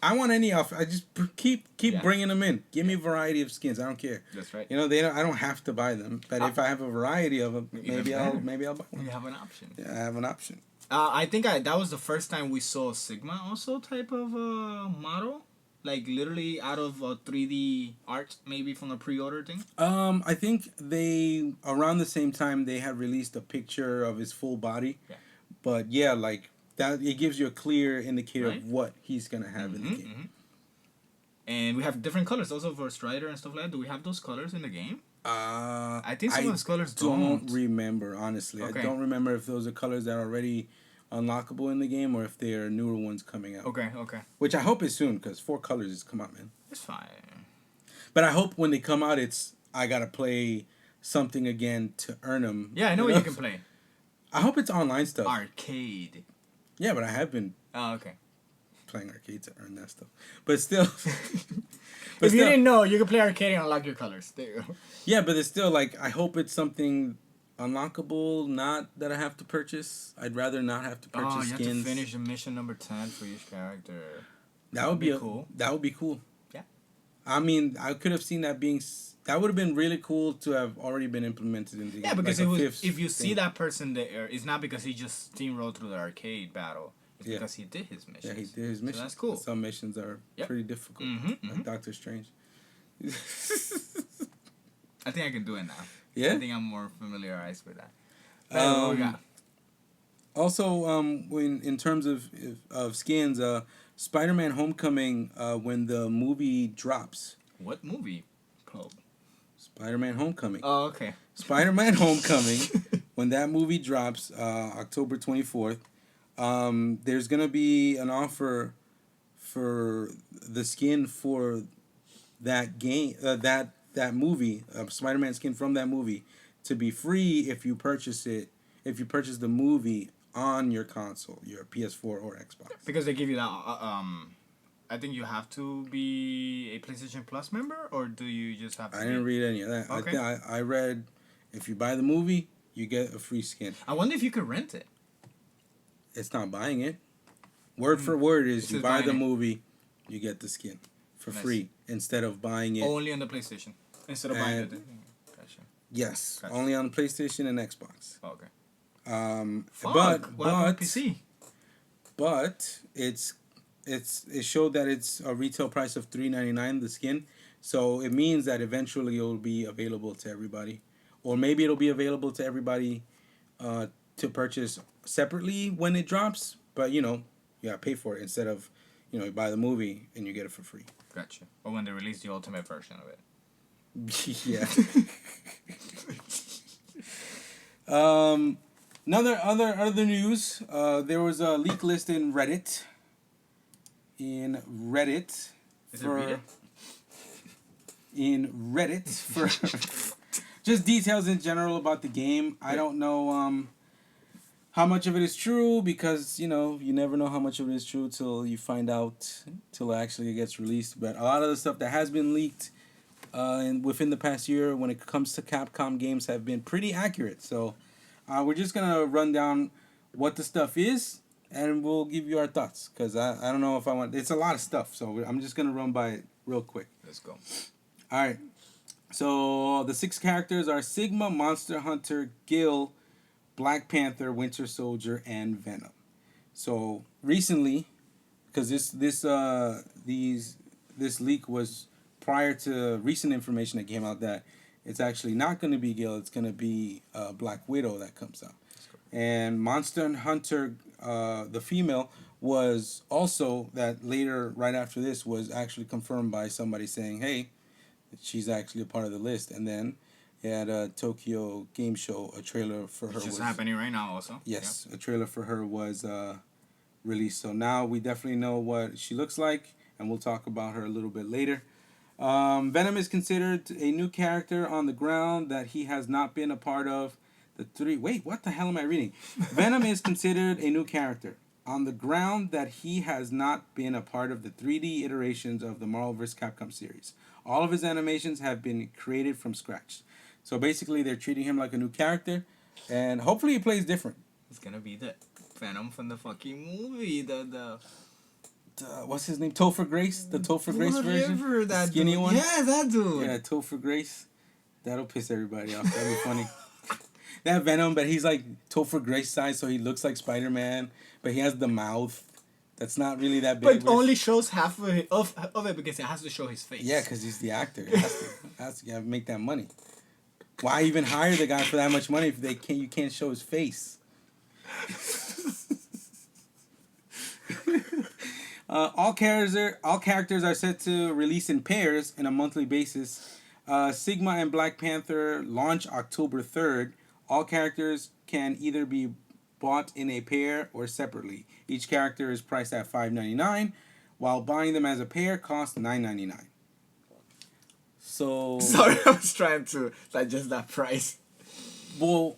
I want any outfit. I just keep bringing them in. Give me a variety of skins. I don't care. That's right. I don't have to buy them, but if I have a variety of them, maybe I'll buy one. You have an option. Yeah, I have an option. I think that was the first time we saw Sigma also type of model, like literally out of 3D art, maybe from a pre-order thing. I think they around the same time they had released a picture of his full body. Yeah. But yeah, that it gives you a clear indicator of what he's gonna have in the game. Mm-hmm. And we have different colors also for Strider and stuff like that. Do we have those colors in the game? I think some of those colors don't remember, honestly. Okay. I don't remember if those are colors that are already unlockable in the game or if they are newer ones coming out. Okay. Which I hope is soon, because 4 colors has come out, man. It's fine. But I hope when they come out, I gotta play something again to earn them. Yeah, I know what you can play. I hope it's online stuff. Arcade. Yeah, but I have been. Oh, okay. Playing arcade to earn that stuff, but still. If you didn't know, you can play arcade and unlock your colors. There you go. Yeah, but it's still I hope it's something unlockable, not that I have to purchase. I'd rather not have to purchase skins. You have to finish a mission number 10 for each character. That would be cool. That would be cool. Yeah. I mean, I could have seen that being. That would have been really cool to have already been implemented in the game. Yeah, because if you see that person there, it's not because he just steamrolled through the arcade battle. It's because he did his missions. Yeah, he did his missions. So that's cool. Some missions are pretty difficult. Like Doctor Strange. I think I can do it now. Yeah? I think I'm more familiarized with that. What we got? Also, in terms of skins, Spider-Man Homecoming, when the movie drops. What movie? Spider-Man Homecoming. Oh, okay. Spider-Man Homecoming, when that movie drops, October 24th, there's going to be an offer for the skin for that game, that movie, Spider-Man skin from that movie, to be free if you purchase it, if you purchase the movie on your console, your PS4 or Xbox. Because they give you that, I think you have to be a PlayStation Plus member, or do you just have to I didn't read any of that. Okay. I read, if you buy the movie, you get a free skin. I wonder if you could rent it. It's not buying it. Word for word is you buy the movie, you get the skin for free instead of buying it. Only on the PlayStation instead of buying it. Gotcha. Yes, only on PlayStation and Xbox. Oh, okay. But PC. But it showed that it's a retail price of $3.99 the skin, so it means that eventually it will be available to everybody, or maybe it'll be available to everybody to purchase separately when it drops. But you gotta pay for it instead of you buy the movie and you get it for free. Gotcha. Or when they release the ultimate version of it. Yeah. Other news. There was a leak list in Reddit. In Reddit for just details in general about the game. I don't know how much of it is true because you never know how much of it is true till you find out, till it actually gets released. But a lot of the stuff that has been leaked and within the past year when it comes to Capcom games have been pretty accurate. So we're just gonna run down what the stuff is and we'll give you our thoughts because I don't know if I want. It's a lot of stuff, so I'm just gonna run by it real quick. Let's go. All right. So the 6 characters are Sigma, Monster Hunter, Gil, Black Panther, Winter Soldier, and Venom. So recently, because this leak was prior to recent information that came out that it's actually not going to be Gil, it's going to be Black Widow that comes out. And Monster Hunter, the female, was also that later, right after this, was actually confirmed by somebody saying, hey, she's actually a part of the list. And then at a Tokyo Game Show, a trailer for her Which is happening right now also. Yes, a trailer for her was released. So now we definitely know what she looks like, and we'll talk about her a little bit later. Venom is considered a new character on the ground that he has not been a part of. Wait, what the hell am I reading? Venom is considered a new character on the ground that he has not been a part of the 3D iterations of the Marvel vs. Capcom series. All of his animations have been created from scratch. So basically, they're treating him like a new character, and hopefully he plays different. It's gonna be the Venom from the fucking movie. The what's his name? Topher Grace? The Topher Grace version? That skinny dude. one? Yeah, that dude. Yeah, Topher Grace. That'll piss everybody off. That'll be funny. That Venom, but he's like Topher Grace size, so he looks like Spider-Man, but he has the mouth. That's not really that big. But only shows half of it because it has to show his face. Yeah, because he's the actor. He has to make that money. Why even hire the guy for that much money if you can't show his face? All characters are set to release in pairs on a monthly basis. Sigma and Black Panther launch October 3rd. All characters can either be bought in a pair or separately. Each character is priced at $5.99, while buying them as a pair costs $9.99. So sorry, I was trying to digest that price. Well,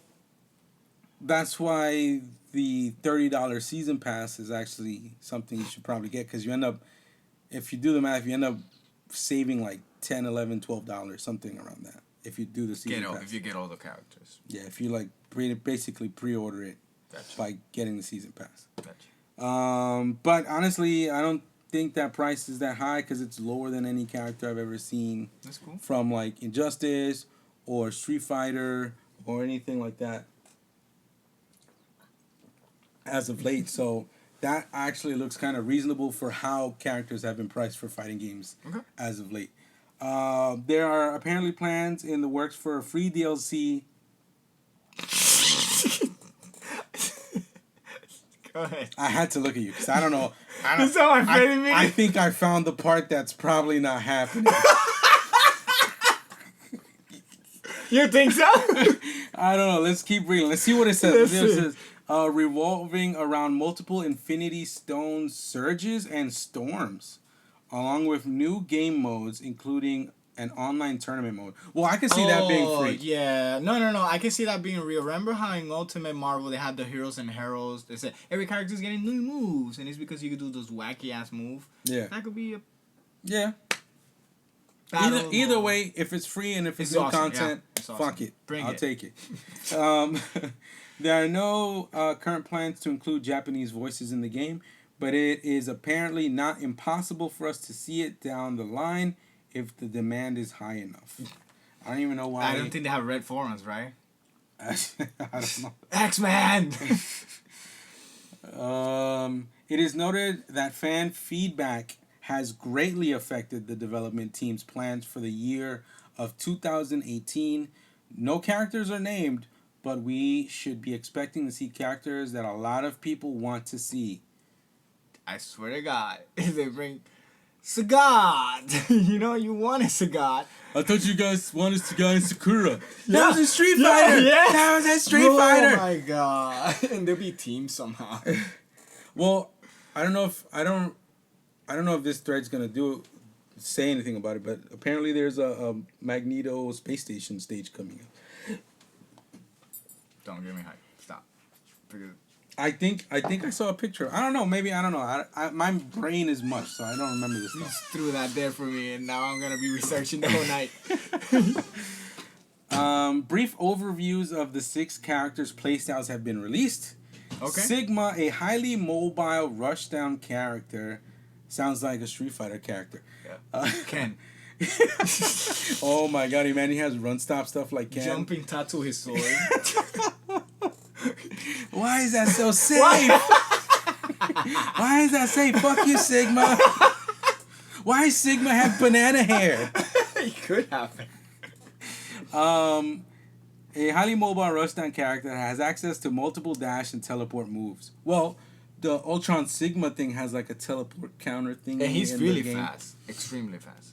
that's why the $30 season pass is actually something you should probably get, because you end up, if you do the math, you end up saving like $10, $11, $12, something around that. If you do the season pass. If you get all the characters. Yeah, if you like basically pre-order it by getting the season pass. Gotcha. But honestly, I don't think that price is that high because it's lower than any character I've ever seen. That's cool. From like Injustice or Street Fighter or anything like that as of late. So that actually looks kind of reasonable for how characters have been priced for fighting games as of late. There are apparently plans in the works for a free DLC. Go ahead. I had to look at you because I don't know. I think I found the part that's probably not happening. You think so? I don't know. Let's keep reading. Let's see what it says. Let's It see. says, revolving around multiple Infinity Stone surges and storms, along with new game modes, including an online tournament mode. Well, I can see that being free. Yeah. No. I can see that being real. Remember how in Ultimate Marvel they had the heroes and heroes? They said every character's getting new moves, and it's because you could do those wacky ass moves. Yeah. That could be a Yeah. battle Either mode. way, if it's free and if it's It's new awesome, content, yeah. It's awesome. fuck it. Bring I'll it. take it. There are no current plans to include Japanese voices in the game, but it is apparently not impossible for us to see it down the line if the demand is high enough. I don't even know why. I don't think they have red forums, right? I don't know. X-Men! It is noted that fan feedback has greatly affected the development team's plans for the year of 2018. No characters are named, but we should be expecting to see characters that a lot of people want to see. I swear to God, if they bring Sagat, you wanted Sagat. I thought you guys wanted Sagat and Sakura. Yeah. That was a Street Fighter! Yeah. That was a Street Fighter! Oh my God. And they'll be teamed somehow. Well, I don't know if this thread's gonna say anything about it, but apparently there's a Magneto space station stage coming up. Don't get me hyped. Stop. Because I think I saw a picture. I don't know. Maybe I don't know. My brain is mush, so I don't remember this you stuff. just threw that there for me, and now I'm gonna be researching the whole night. Brief overviews of the 6 characters' playstyles have been released. Okay. Sigma, a highly mobile rushdown character, sounds like a Street Fighter character. Yeah. Ken. Oh my God, man, he has run stop stuff like Ken. Jumping tattoo his sword. Why is that so safe? Why is that safe? Fuck you, Sigma. Why does Sigma have banana hair? It could happen. A highly mobile rushdown character that has access to multiple dash and teleport moves. Well, the Ultron Sigma thing has like a teleport counter thing. And he's really fast. Extremely fast.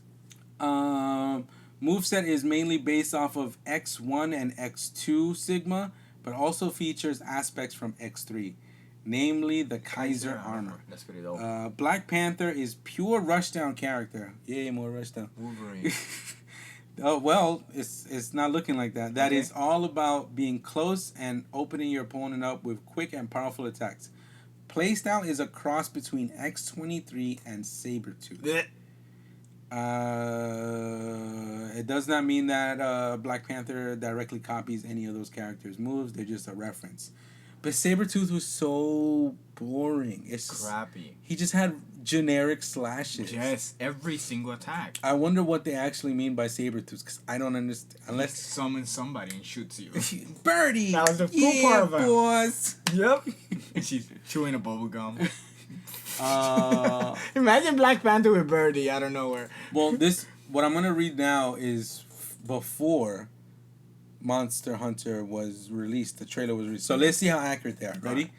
Moveset is mainly based off of X1 and X2 Sigma, but also features aspects from X3, namely the Kaiser armor. That's pretty dope. Black Panther is pure rushdown character. Yay, more rushdown. Wolverine. Oh well, it's not looking like that. That Okay. is all about being close and opening your opponent up with quick and powerful attacks. Playstyle is a cross between X-23 and Sabretooth. It does not mean that Black Panther directly copies any of those characters' moves. They're just a reference. But Sabretooth was so boring. It's Crappy. He just had generic slashes. Yes, every single attack. I wonder what they actually mean by Sabretooth, because I don't understand. Unless summons somebody and shoots you. Birdie! That was the cool part of it. boys! Yep. She's chewing a bubble gum. Uh, Imagine Black Panther with Birdie out of nowhere. well, what I'm going to read now is before Monster Hunter was released. The trailer was released. So let's see how accurate they are. Ready?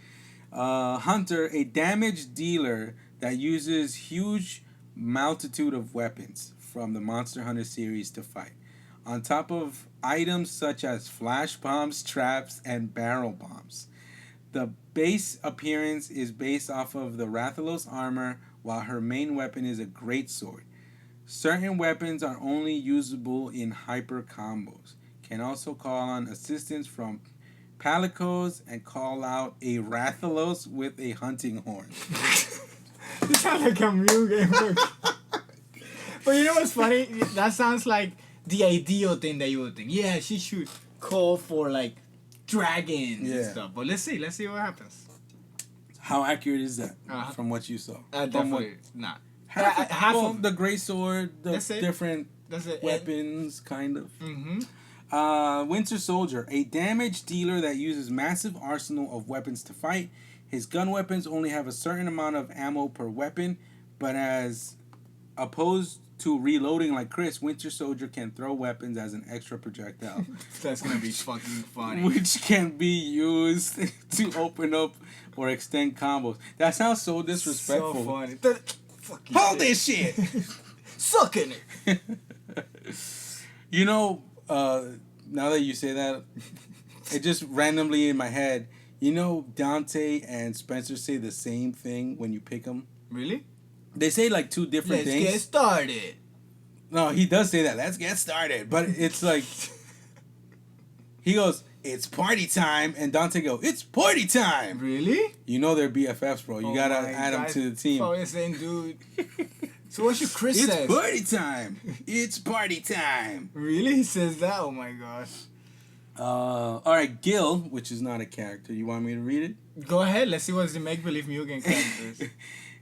Hunter, a damage dealer that uses huge multitude of weapons from the Monster Hunter series to fight. On top of items such as flash bombs, traps, and barrel bombs. The base appearance is based off of the Rathalos armor, while her main weapon is a greatsword. Certain weapons are only usable in hyper combos. Can also call on assistance from Palicos and call out a Rathalos with a hunting horn. You sound like a Mew gamer. But you know what's funny? That sounds like the ideal thing that you would think. Yeah, she should call for like dragons and stuff. But let's see what happens. How accurate is that from what you saw? Definitely not. Half of the greatsword, the different weapons, kind of. Mm-hmm. Winter Soldier, a damage dealer that uses massive arsenal of weapons to fight. His gun weapons only have a certain amount of ammo per weapon, but as opposed to reloading like Chris, Winter Soldier can throw weapons as an extra projectile. That's gonna be fucking funny. Which can be used to open up or extend combos. That sounds so disrespectful. So funny. Hold this shit! Suck in it! You know, now that you say that, it just randomly in my head. You know, Dante and Spencer say the same thing when you pick them. Really? They say like two different things. Let's get started. No, he does say that. Let's get started. But it's like he goes, "It's party time," and Dante goes, "It's party time." Really? You know they're BFFs, bro. You gotta add them to the team. Probably saying, dude. So what should Chris It's say? party time. It's party time. Really? He says that? Oh my gosh. All right, Gil, which is not a character. You want me to read it? Go ahead. Let's see what's the make-believe Mugen characters.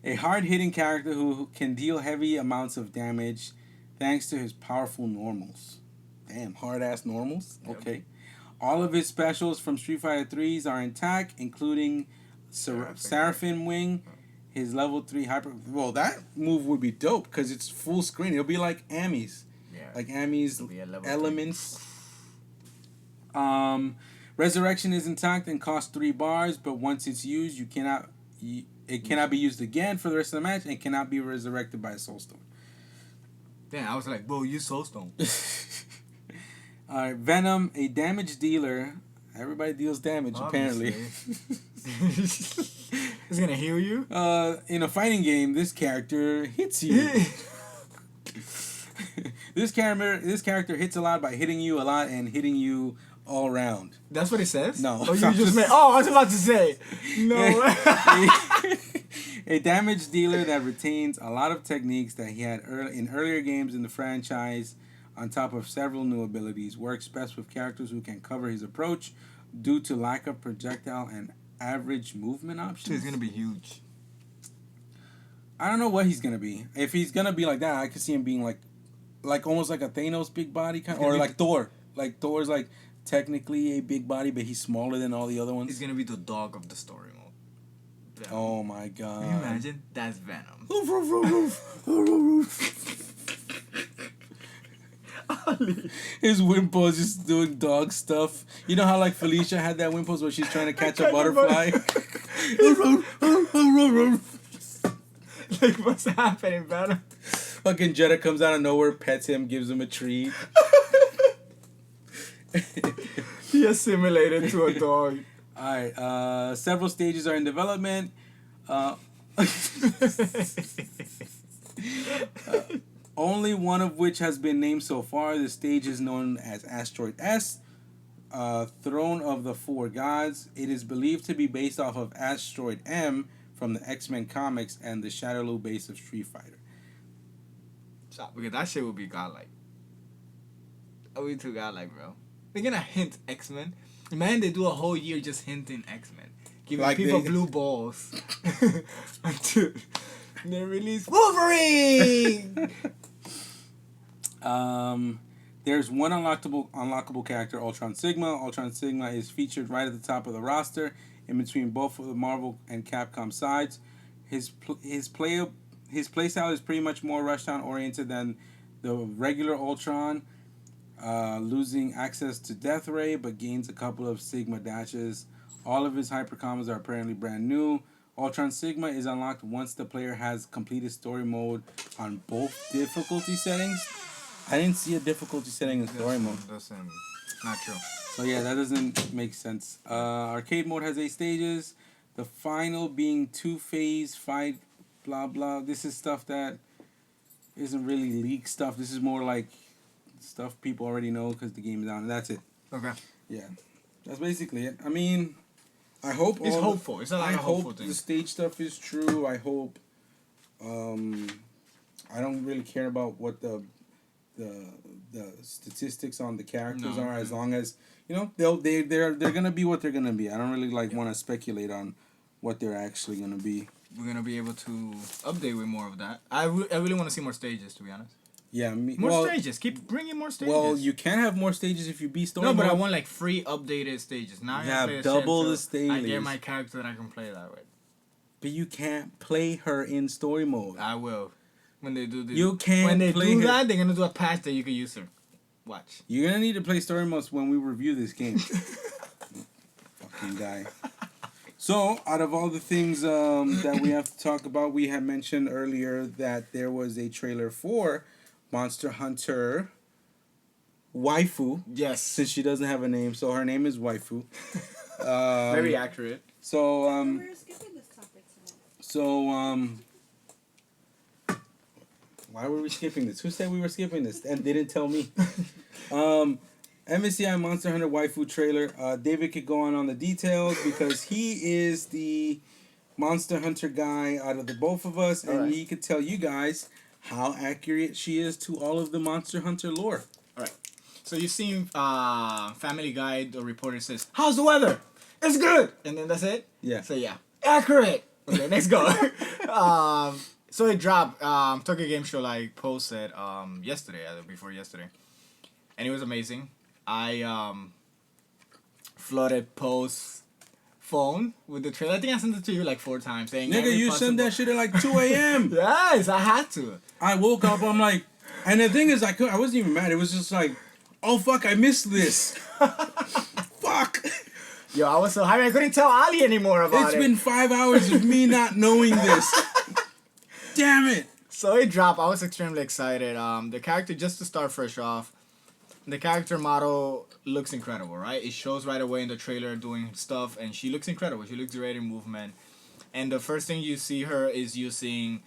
A hard-hitting character who can deal heavy amounts of damage thanks to his powerful normals. Damn, hard-ass normals? Yep. Okay. All of his specials from Street Fighter 3s are intact, including Seraphim Wing, his level 3 hyper... Well, that move would be dope because it's full screen. It'll be like Ami's. Yeah. Like Ami's elements. 3. Resurrection is intact and costs 3 bars, but once it's used, it cannot be used again for the rest of the match and cannot be resurrected by a Soulstone. Damn, I was like, bro, use Soulstone. Alright, Venom, a damage dealer. Everybody deals damage, apparently. It's gonna heal you? In a fighting game, this character hits you. This character hits a lot by hitting you a lot and hitting you all around. That's what it says? No. Oh, you just made... Oh, I was about to say. No. A damage dealer that retains a lot of techniques that he had in earlier games in the franchise, on top of several new abilities. Works best with characters who can cover his approach due to lack of projectile and average movement options. He's gonna be huge. I don't know what he's gonna be. If he's gonna be like that, I could see him being like almost like a Thanos big body kind of, or like Thor. Like Thor's like technically a big body, but he's smaller than all the other ones. He's gonna be the dog of the story mode. Venom. Oh my god! Can you imagine? That's Venom. His Wimpos just doing dog stuff. You know how like Felicia had that Wimpos where she's trying to catch a butterfly? Like, what's happening, Venom? Fucking Jetta comes out of nowhere, pets him, gives him a treat. He assimilated to a dog. Alright, several stages are in development. Only one of which has been named so far. The stage is known as Asteroid S, Throne of the Four Gods. It is believed to be based off of Asteroid M from the X-Men comics and the Shadowloo base of Street Fighter. Because that shit would be godlike. That would be too godlike, bro. They're gonna hint X-Men. Imagine they do a whole year just hinting X-Men. Giving like people blue balls. Until they release Wolverine! There's one unlockable character, Ultron Sigma. Ultron Sigma is featured right at the top of the roster, in between both of the Marvel and Capcom sides. His playstyle is pretty much more Rushdown oriented than the regular Ultron, losing access to Death Ray, but gains a couple of Sigma dashes. All of his hyper combos are apparently brand new. Ultron Sigma is unlocked once the player has completed story mode on both difficulty settings. I didn't see a difficulty setting in story mode. That's not true. So yeah, that doesn't make sense. Arcade mode has 8 stages. The final being 2-phase fight, blah blah. This is stuff that isn't really leaked stuff. This is more like stuff people already know because the game is out, and that's it. Okay. Yeah, that's basically it. I mean, I hope it's hopeful. It's not like a hopeful thing. The stage stuff is true. I hope. I don't really care about what the statistics on the characters are, as long as they're gonna be what they're gonna be. I don't really want to speculate on what they're actually gonna be. We're gonna be able to update with more of that. I really want to see more stages, to be honest. Yeah, more stages. Keep bringing more stages. Well, you can have more stages if you beat story mode. No, but I want like free updated stages. Now I have double the stages. I get my character that I can play that with. But you can't play her in story mode. I will. When they do this. You can't When they play do her. that, they're gonna do a patch that you can use her. Watch. You're gonna need to play story modes when we review this game. Fucking guy. So, out of all the things that we have to talk about, we had mentioned earlier that there was a trailer for Monster Hunter Waifu. Yes. Since she doesn't have a name, so her name is Waifu. Very accurate. So we were skipping this topic tonight. So why were we skipping this? Who said we were skipping this and didn't tell me? MvCi Monster Hunter Waifu trailer. David could go on the details because he is the Monster Hunter guy out of the both of us, and he could tell you guys how accurate she is to all of the Monster Hunter lore. All right. So you seen Family Guy, the reporter says, "How's the weather? It's good," and then that's it. Yeah. So yeah, accurate. Okay, let's go. So it dropped. Tokyo Game Show posted yesterday, before yesterday, and it was amazing. I flooded Post's phone with the trailer. I think I sent it to you 4 times. Saying, nigga, you sent that shit at 2 a.m. Yes, I had to. I woke up. I'm like, and the thing is, I wasn't even mad. It was just like, oh fuck, I missed this. Fuck. Yo, I was so happy I couldn't tell Ali anymore about it. It's been 5 hours of me not knowing this. Damn it. So it dropped. I was extremely excited. The character, just to start fresh off, the character model looks incredible, right? It shows right away in the trailer doing stuff, and she looks incredible. She looks great in movement. And the first thing you see her is using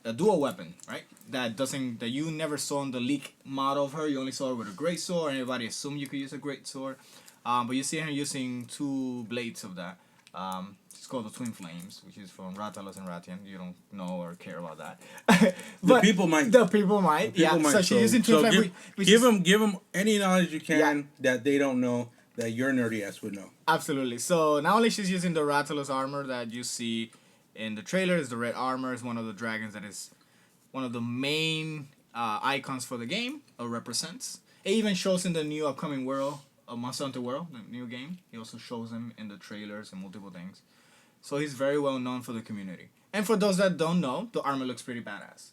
a dual weapon, right? That you never saw in the leak model of her. You only saw her with a great sword, and everybody assumed you could use a great sword. But you see her using 2 blades of that. It's called the Twin Flames, which is from Rathalos and Rathian. You don't know or care about that. The people might. So she's using Twin Flames. Give them any knowledge you can that they don't know, that your nerdy ass would know. Absolutely. So not only she's using the Rathalos armor that you see in the trailer, is the red armor, is one of the dragons that is one of the main icons for the game, or represents. It even shows in the new upcoming world, Monster Hunter World, the new game. He also shows him in the trailers and multiple things. So he's very well known for the community. And for those that don't know, the armor looks pretty badass.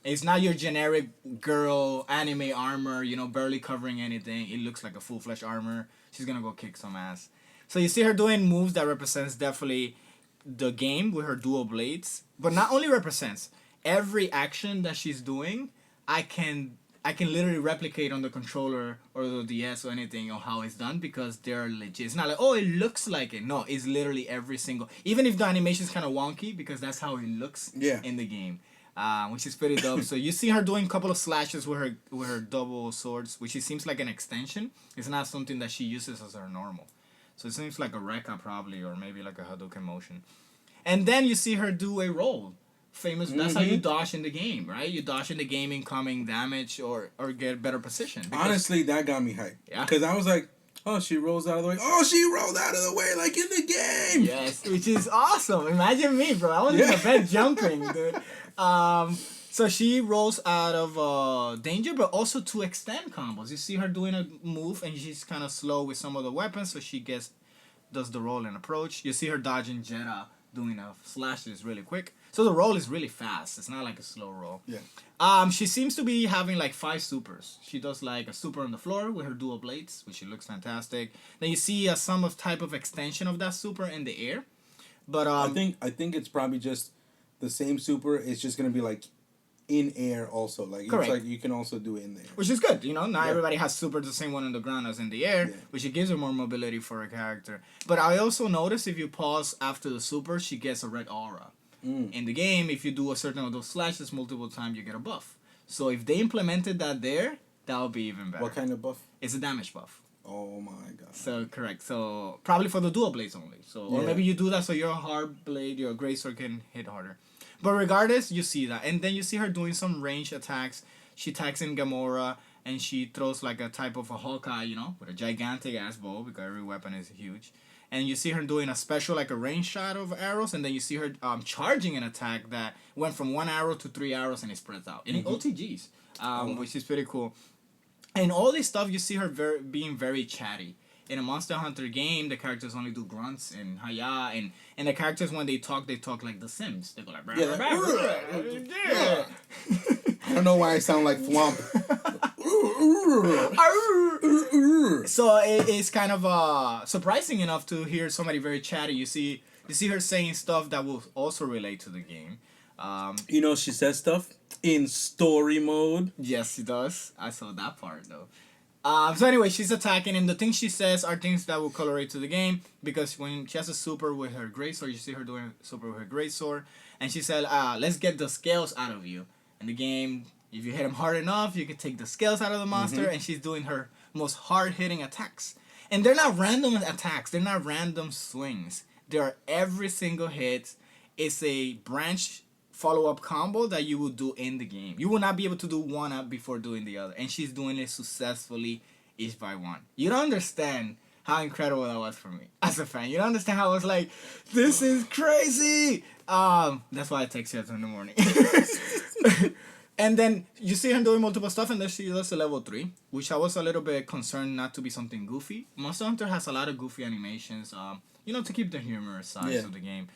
It's not your generic girl anime armor, barely covering anything. It looks like a full-fledged armor. She's gonna go kick some ass. So you see her doing moves that represents definitely the game with her dual blades. But not only represents, every action that she's doing, I can literally replicate on the controller or the DS or anything on how it's done, because they're legit. It's not like, oh, it looks like it. No, it's literally every single... Even if the animation is kind of wonky, because that's how it looks in the game. Which is pretty dope. So you see her doing a couple of slashes with her double swords, which it seems like an extension. It's not something that she uses as her normal. So it seems like a Rekka probably, or maybe like a Hadouken motion. And then you see her do a roll. That's how you dodge in the game, right? You dodge in the game, incoming damage or get better position. Honestly, that got me hyped. Yeah. Because I was like, oh, she rolls out of the way. Oh, she rolled out of the way like in the game. Yes, which is awesome. Imagine me, bro. I was in the bed jumping, dude. So she rolls out of danger, but also to extend combos. You see her doing a move, and she's kind of slow with some of the weapons, so she does the roll and approach. You see her dodging Jetta, doing slashes really quick. So the roll is really fast. It's not like a slow roll. Yeah. She seems to be having 5 supers. She does a super on the floor with her dual blades, which looks fantastic. Then you see some type of extension of that super in the air. But I think it's probably just the same super. It's just gonna be in air also. Correct. It's you can also do it in there. Which is good, not everybody has super the same one on the ground as in the air, which it gives her more mobility for a character. But I also noticed if you pause after the super, she gets a red aura. In the game, if you do a certain of those slashes multiple times, you get a buff. So if they implemented that there, that would be even better. What kind of buff? It's a damage buff. Oh my god. So correct. So probably for the dual blades only. So or maybe you do that so your hard blade, your great sword can hit harder. But regardless, you see that. And then you see her doing some range attacks. She attacks in Gamora, and she throws a type of a Hawkeye, with a gigantic ass bow, because every weapon is huge. And you see her doing a special, a range shot of arrows, and then you see her charging an attack that went from 1 arrow to 3 arrows, and it spreads out. In OTGs, which is pretty cool. And all this stuff, you see her being very chatty. In a Monster Hunter game, the characters only do grunts and hiya, and the characters, when they talk like The Sims. They go like... Yeah. I don't know why I sound like Thwomp. So it's kind of surprising enough to hear somebody very chatty. You see her saying stuff that will also relate to the game. She says stuff in story mode. Yes, she does. I saw that part though. So anyway, she's attacking, and the things she says are things that will colorate to the game, because when she has a super with her greatsword, you see her doing a super with her greatsword, and she said, let's get the scales out of you. In the game, if you hit him hard enough, you can take the scales out of the monster, and she's doing her most hard-hitting attacks. And they're not random attacks. They're not random swings. They are every single hit. It's a branch follow-up combo that you will do in the game. You will not be able to do one up before doing the other. And she's doing it successfully each by one. You don't understand how incredible that was for me as a fan. You don't understand how I was like, this is crazy. That's why I text you in the morning. And then you see her doing multiple stuff, and then she does a level 3, which I was a little bit concerned not to be something goofy. Monster Hunter has a lot of goofy animations, to keep the humor side of the game.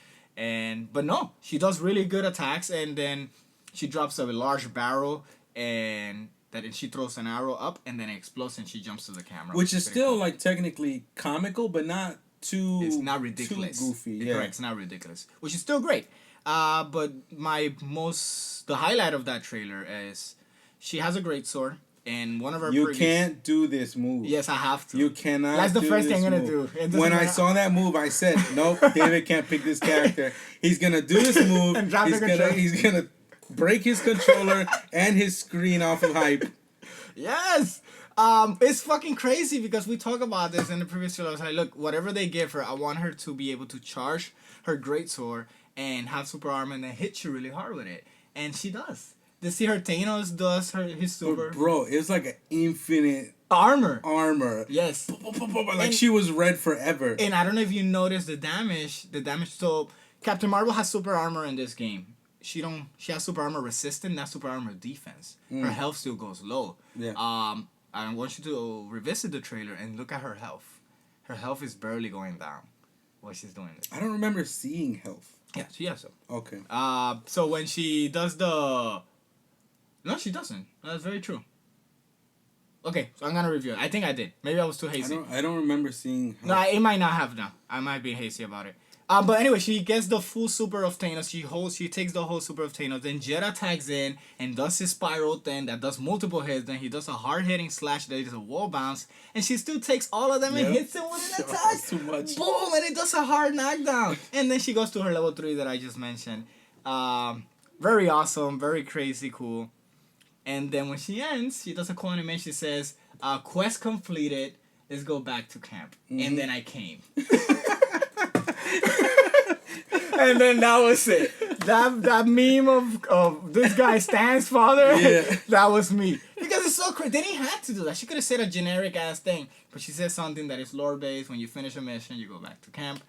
But no, she does really good attacks, and then she drops a large barrel, and she throws an arrow up, and then it explodes, and she jumps to the camera. Which is still, like, technically comical, but not too... It's not ridiculous. Too goofy, yeah. Correct, it's not ridiculous. Which is still great. But the highlight of that trailer is she has a great sword, and one of her You can't do this move. Yes, I have to. You cannot. That's the first thing I'm gonna do. When I saw that move, I said, "Nope, David can't pick this character. He's gonna do this move. And drop the controller. He's gonna break his controller and his screen off of hype." Yes. It's fucking crazy, because we talk about this in the previous trailer. I was like, look, whatever they give her, I want her to be able to charge her greatsword and have super armor and then hit you really hard with it, and she does. To see her Thanos does his super. Bro, it's like an infinite armor. Yes. Like, she was red forever. And I don't know if you noticed the damage. So Captain Marvel has super armor in this game. She has super armor resistant, not super armor defense. Her health still goes low. Yeah. I want you to revisit the trailer and look at her health. Her health is barely going down while she's doing this. I don't remember seeing health. Yeah, she has some. Okay. So when she does the... No, she doesn't. That's very true. Okay, so I'm gonna review it. I think I did. Maybe I was too hasty. I don't remember seeing health. No, it might not have now. I might be hasty about it. But anyway, she gets the full super of Thanos. She takes the whole super of Thanos. Then Jetta tags in and does his spiral thing that does multiple hits. Then he does a hard-hitting slash that is a wall bounce. And she still takes all of them and hits them with an attack. Too much. Boom! And it does a hard knockdown. And then she goes to her level 3 that I just mentioned. Very awesome. Very crazy cool. And then when she ends, she does a cool animation. She says, quest completed. Let's go back to camp. And then I came. And then that was it. That meme of this guy Stan's father, that was me. Because it's so crazy. They didn't have to do that. She could have said a generic ass thing, but she said something that is lore based. When you finish a mission, you go back to camp.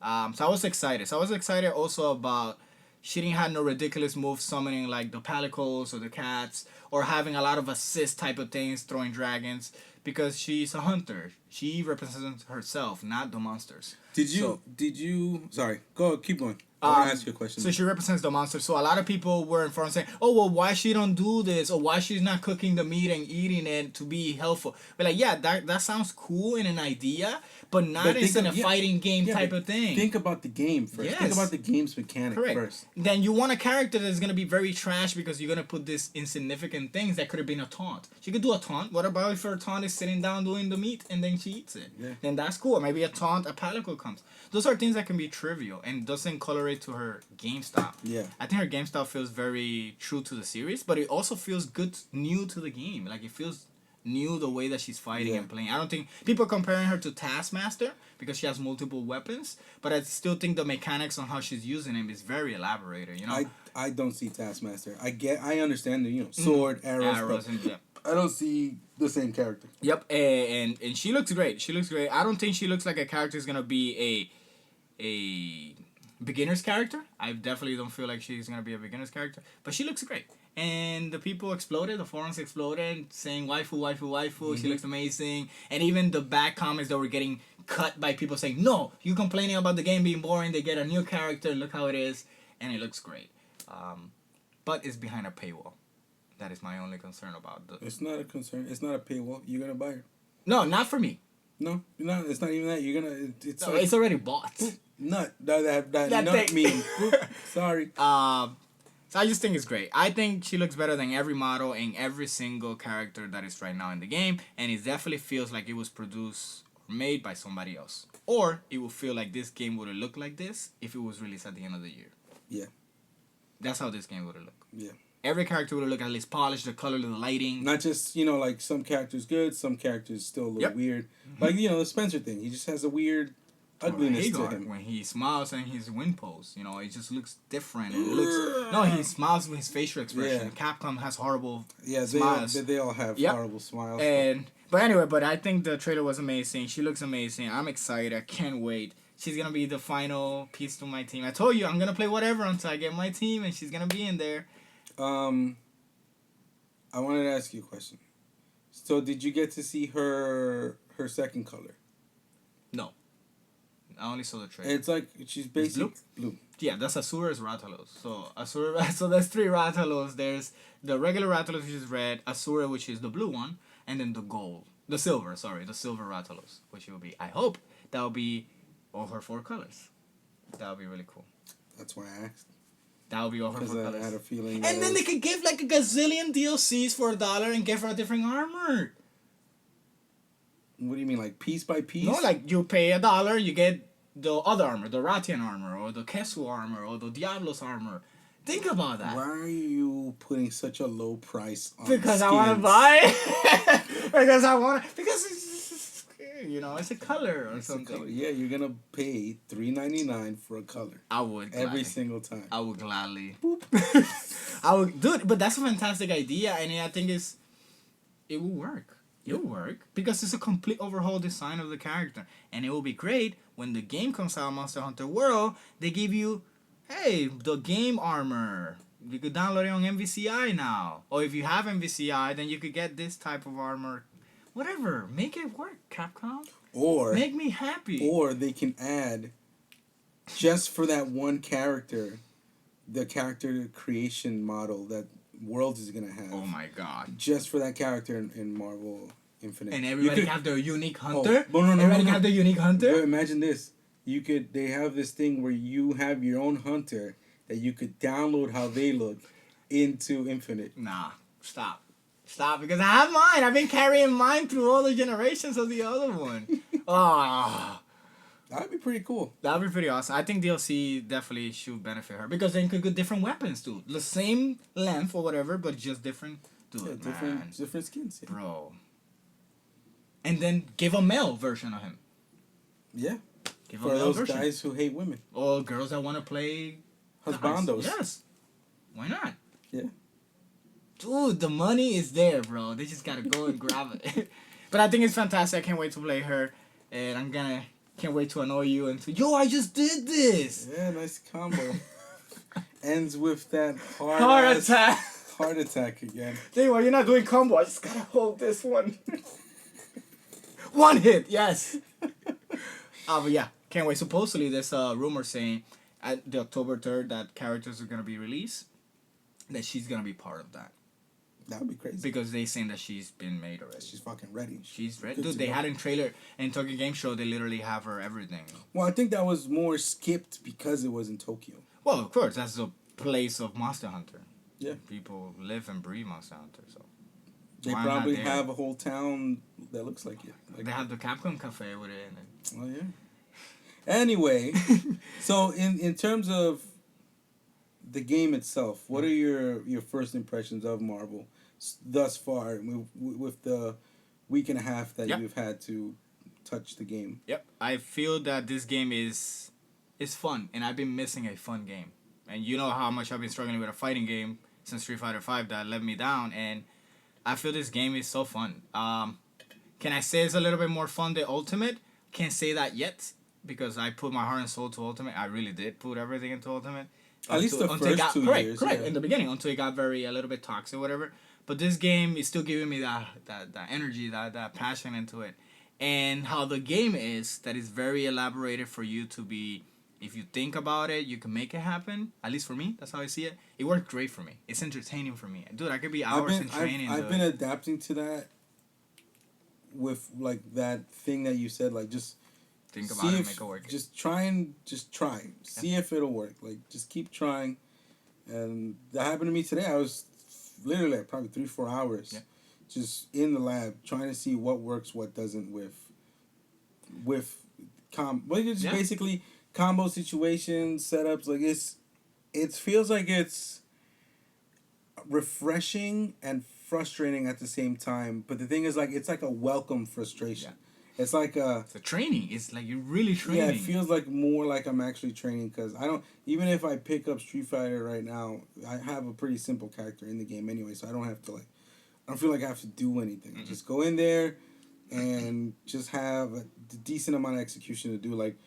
So I was excited. So I was excited also about she didn't have no ridiculous moves summoning like the palicles or the cats, or having a lot of assist type of things, throwing dragons, because she's a hunter. She represents herself, not the monsters. Did you sorry, keep going. I want to ask you a question. So she represents the monster. So a lot of people were in front saying, oh, well, why she don't do this? Or why she's not cooking the meat and eating it to be helpful? But like, yeah, that sounds cool in an idea, but not in a fighting game type of thing. Think about the game first. Yes. Think about the game's mechanic first. Then you want a character that's going to be very trash because you're going to put this insignificant things that could have been a taunt. She could do a taunt. What about if her taunt is sitting down doing the meat and then she eats it? Yeah. Then that's cool. Maybe a taunt, a palicle comes. Those are things that can be trivial and doesn't colorate to her game style. Yeah. I think her game style feels very true to the series, but it also feels good, new to the game. Like, it feels new the way that she's fighting and playing. I don't think people are comparing her to Taskmaster because she has multiple weapons, but I still think the mechanics on how she's using them is very elaborated, you know? I don't see Taskmaster. I understand the, sword, arrows and I don't see the same character. Yep, and she looks great. She looks great. I don't think she looks like a character is going to be a beginner's character. I definitely don't feel like she's going to be a beginner's character, but she looks great. And the people exploded, the forums exploded, saying waifu, waifu, waifu, she looks amazing. And even the back comments that were getting cut by people saying, no, you complaining about the game being boring, they get a new character, look how it is, and it looks great. But it's behind a paywall. That is my only concern about it. It's not a concern. It's not a paywall. You're going to buy it. No, not for me. No, it's not even that. You're going to... It's already bought. Nut. That nut meme. Sorry. So So I just think it's great. I think she looks better than every model and every single character that is right now in the game, and it definitely feels like it was produced or made by somebody else. Or it will feel like this game would have looked like this if it was released at the end of the year. Yeah. That's how this game would have looked. Yeah. Every character would have looked at least polished, the color, the lighting. Not just, you know, like some characters good, some characters still a little weird. Like, you know, the Spencer thing. He just has a weird ugliness to him. When he smiles and his wind pose, you know, it just looks different. He smiles with his facial expression. Yeah. Capcom has horrible smiles. They all have horrible smiles. But I think the trailer was amazing. She looks amazing. I'm excited. I can't wait. She's gonna be the final piece to my team. I told you I'm gonna play whatever until I get my team, and she's gonna be in there. I wanted to ask you a question. So, did you get to see her second color? No. I only saw the trailer. It's like she's basically blue. Yeah, that's Asura's Rathalos. So there's 3 Rathalos. There's the regular Rathalos, which is red, Asura, which is the blue one, and then the silver Rathalos, which will be, I hope, that will be all her 4 colors. That would be really cool. That's why I asked. That would be all her 4 colors. I had a feeling. And then they could give like a gazillion DLCs for $1 and give her a different armor. What do you mean, like piece by piece? No, like you pay $1, you get the other armor, the Ratian armor, or the Kesu armor, or the Diablos armor. Think about that. Why are you putting such a low price on Because skins? I want to buy it. Because it's, you know, it's a color or something. Color. Yeah, you're gonna pay $3.99 for a color. I would every single time. I would gladly. Dude, but that's a fantastic idea, and I think it will work. It will work because it's a complete overhaul design of the character, and it will be great when the game comes out, Monster Hunter World. They give you, hey, the game armor. You could download it on MvCi now, or if you have MvCi, then you could get this type of armor. Whatever, make it work, Capcom. Or make me happy. Or they can add, just for that one character, the character creation model that Worlds is gonna have. Oh my god! Just for that character in Marvel Infinite. And everybody can have their unique hunter. Everybody can have their unique hunter. But imagine this: they have this thing where you have your own hunter that you could download how they look into Infinite. Nah, stop, because I have mine. I've been carrying mine through all the generations of the other one. That'd be pretty cool. That'd be pretty awesome. I think DLC definitely should benefit her because then you could get different weapons too. The same length or whatever, but just different. Dude, different skins, yeah. Bro. And then give a male version of him. Yeah. Give for those guys who hate women. Or girls that want to play husbandos. Yes. Why not? Yeah. Dude, the money is there, bro. They just gotta go and grab it. But I think it's fantastic. I can't wait to play her, and can't wait to annoy you and say, yo, I just did this. Yeah, nice combo. Ends with that heart attack. Heart attack again. Tell you what, you're not doing combo. I just gotta hold this one. One hit, yes. But yeah, can't wait. Supposedly, there's a rumor saying at the October 3rd that characters are gonna be released, that she's gonna be part of that. That would be crazy. Because they saying that she's been made already. She's fucking ready. She's ready. Dude, they had in trailer and Tokyo Game Show, they literally have her everything. Well, I think that was more skipped because it was in Tokyo. Well, of course, that's the place of Monster Hunter. Yeah. People live and breathe Monster Hunter, so. They probably have a whole town that looks like it. Like they have the Capcom Cafe with it. Oh, yeah. Anyway, so in terms of the game itself, what are your first impressions of Marvel thus far with the week and a half that you've had to touch the game? Yep. I feel that this game is fun, and I've been missing a fun game. And you know how much I've been struggling with a fighting game since Street Fighter V that let me down, and I feel this game is so fun. Can I say it's a little bit more fun than Ultimate? Can't say that yet, because I put my heart and soul to Ultimate. I really did put everything into Ultimate. At least the first 2 years. Correct. In the beginning, until it got a little bit toxic, whatever. But this game is still giving me that energy, that passion into it. And how the game is, that is very elaborated for you to be, if you think about it, you can make it happen. At least for me, that's how I see it. It worked great for me. It's entertaining for me. Dude, I could be hours in training. I've been adapting to that with, like, that thing that you said, like, just think about it, make it work. Just try. See if it'll work. Like, just keep trying. And that happened to me today. I was literally like probably 3-4 hours just in the lab trying to see what works, what doesn't with it's basically combo situations, setups. Like it feels like it's refreshing and frustrating at the same time. But the thing is, like, it's like a welcome frustration. It's like it's a training. It's like you're really training. Yeah, it feels like more like I'm actually training, because I don't, even if I pick up Street Fighter right now, I have a pretty simple character in the game anyway, so I don't have to I don't feel like I have to do anything. Mm-hmm. Just go in there and just have a decent amount of execution to do like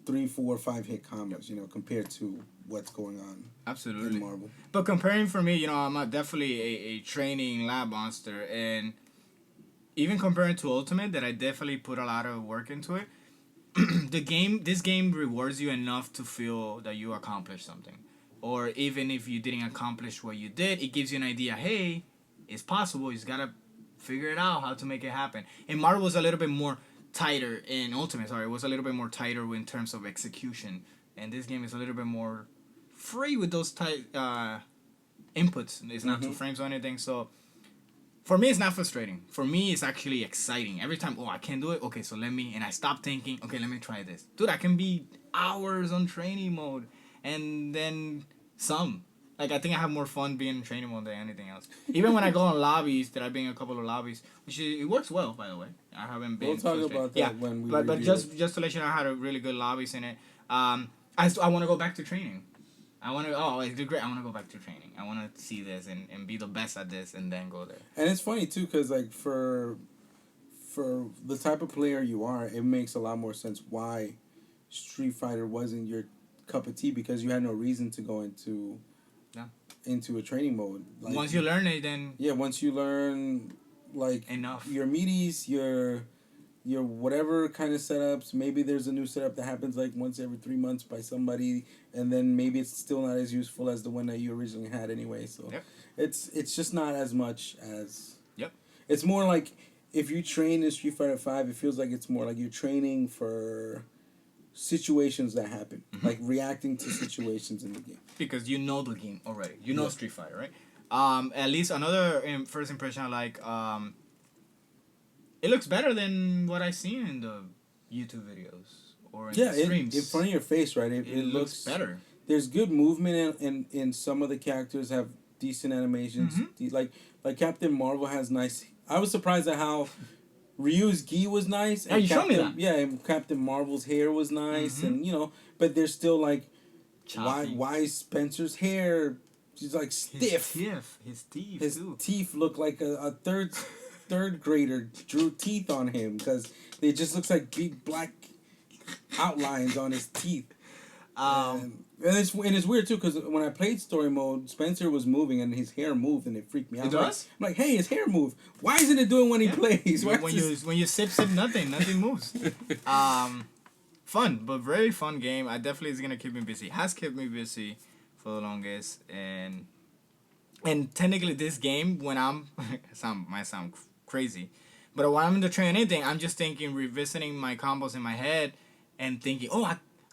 3, 4, 5 hit combos, compared to what's going on. Absolutely. In Marvel. But comparing for me, I'm definitely a training lab monster, and even comparing to Ultimate, that I definitely put a lot of work into it. This game rewards you enough to feel that you accomplished something, or even if you didn't accomplish what you did, it gives you an idea. Hey, it's possible. You just gotta figure it out how to make it happen. And Marvel was a little bit more tighter in Ultimate. Sorry, it was a little bit more tighter in terms of execution, and this game is a little bit more free with those tight inputs. It's not 2 frames or anything, so. For me, it's not frustrating. For me, it's actually exciting. Every time, I can't do it. Okay, so and I stop thinking, okay, let me try this. Dude, I can be hours on training mode, and then some. Like, I think I have more fun being in training mode than anything else. Even when I go on lobbies, that I've been in a couple of lobbies, which it works well, by the way. I haven't been. We'll talk about that when we but just to let you know, I had a really good lobbies in it. I want to go back to training. It's great. I want to go back to training. I want to see this and be the best at this and then go there. And it's funny too, because like for the type of player you are, it makes a lot more sense why Street Fighter wasn't your cup of tea, because you had no reason to go into a training mode. Like, once you learn it, then once you learn enough your meaties, your whatever kind of setups. Maybe there's a new setup that happens like once every 3 months by somebody, and then maybe it's still not as useful as the one that you originally had anyway. So it's just not as much as It's more like if you train in Street Fighter 5, it feels like it's more like you're training for situations that happen, like reacting to situations in the game. Because you know the game already. You know Street Fighter, right? At least another first impression I like. It looks better than what I've seen in the YouTube videos or in the streams. In front of your face, right? It looks better. There's good movement in some of the characters have decent animations. Like Captain Marvel has nice. I was surprised at how Ryu's gi was nice. And you showed me that. Yeah, and Captain Marvel's hair was nice, and but there's still like, why is Spencer's hair? She's like stiff. His teeth look like a third grader drew teeth on him, because it just looks like big black outlines on his teeth. And it's weird too, because when I played story mode, Spencer was moving and his hair moved, and it freaked me out. It does? I'm like, hey, his hair moved. Why isn't it doing when he plays? When you sip, nothing moves. Fun, but very fun game. I definitely is gonna keep me busy. Has kept me busy for the longest, and technically this game, when might sound crazy, but when I'm in the training thing, I'm just thinking, revisiting my combos in my head and thinking,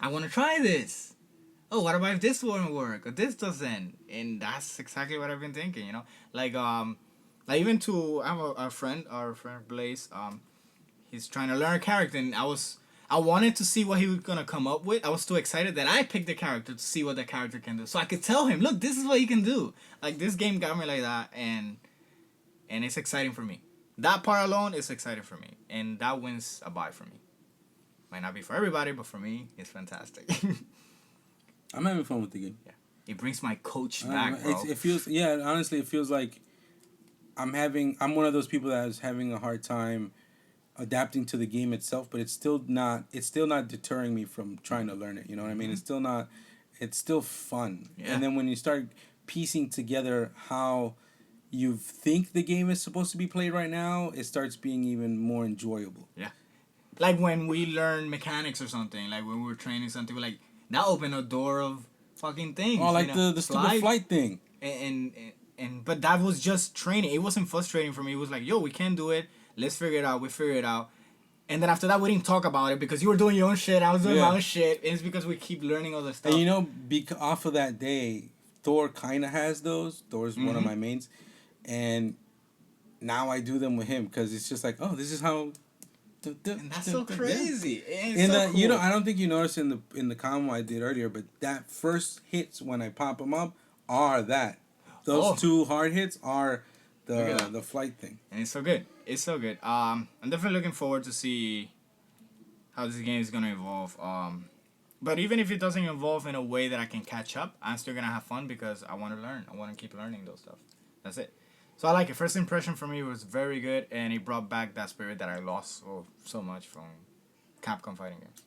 I want to try this. Oh, what about if this won't work or this doesn't? And that's exactly what I've been thinking, like even I have our friend Blaze, he's trying to learn a character, and I wanted to see what he was gonna come up with. I was too excited that I picked the character to see what the character can do, so I could tell him, look, this is what he can do. Like, this game got me like that, and it's exciting for me. That part alone is exciting for me, and that wins a buy for me. Might not be for everybody, but for me, it's fantastic. I'm having fun with the game. Yeah, it brings my coach back, bro. Honestly, it feels like I'm one of those people that is having a hard time adapting to the game itself, but it's still not deterring me from trying to learn it. You know what I mean? It's still fun. Yeah. And then when you start piecing together how you think the game is supposed to be played right now, it starts being even more enjoyable. Yeah. Like when we learn mechanics or something, like when we were training something, like that opened a door of fucking things. Oh, like the stupid flight thing. And but that was just training. It wasn't frustrating for me. It was like, yo, we can't do it. Let's figure it out. We figure it out. And then after that, we didn't talk about it because you were doing your own shit. I was doing my own shit. It's because we keep learning other stuff. And off of that day, Thor kind of has those. Thor's one of Mm-hmm. my mains, and now I do them with him because it's just like, oh, this is how. And that's so crazy. It's In so the, cool. you know, I don't think you noticed in the combo I did earlier, but that first hits when I pop them up are that. Those two hard hits are the flight thing. And it's so good. It's so good. I'm definitely looking forward to see how this game is gonna evolve. But even if it doesn't evolve in a way that I can catch up, I'm still gonna have fun because I want to learn. I want to keep learning those stuff. That's it. So I like it. First impression for me was very good, and it brought back that spirit that I lost so much from Capcom fighting games.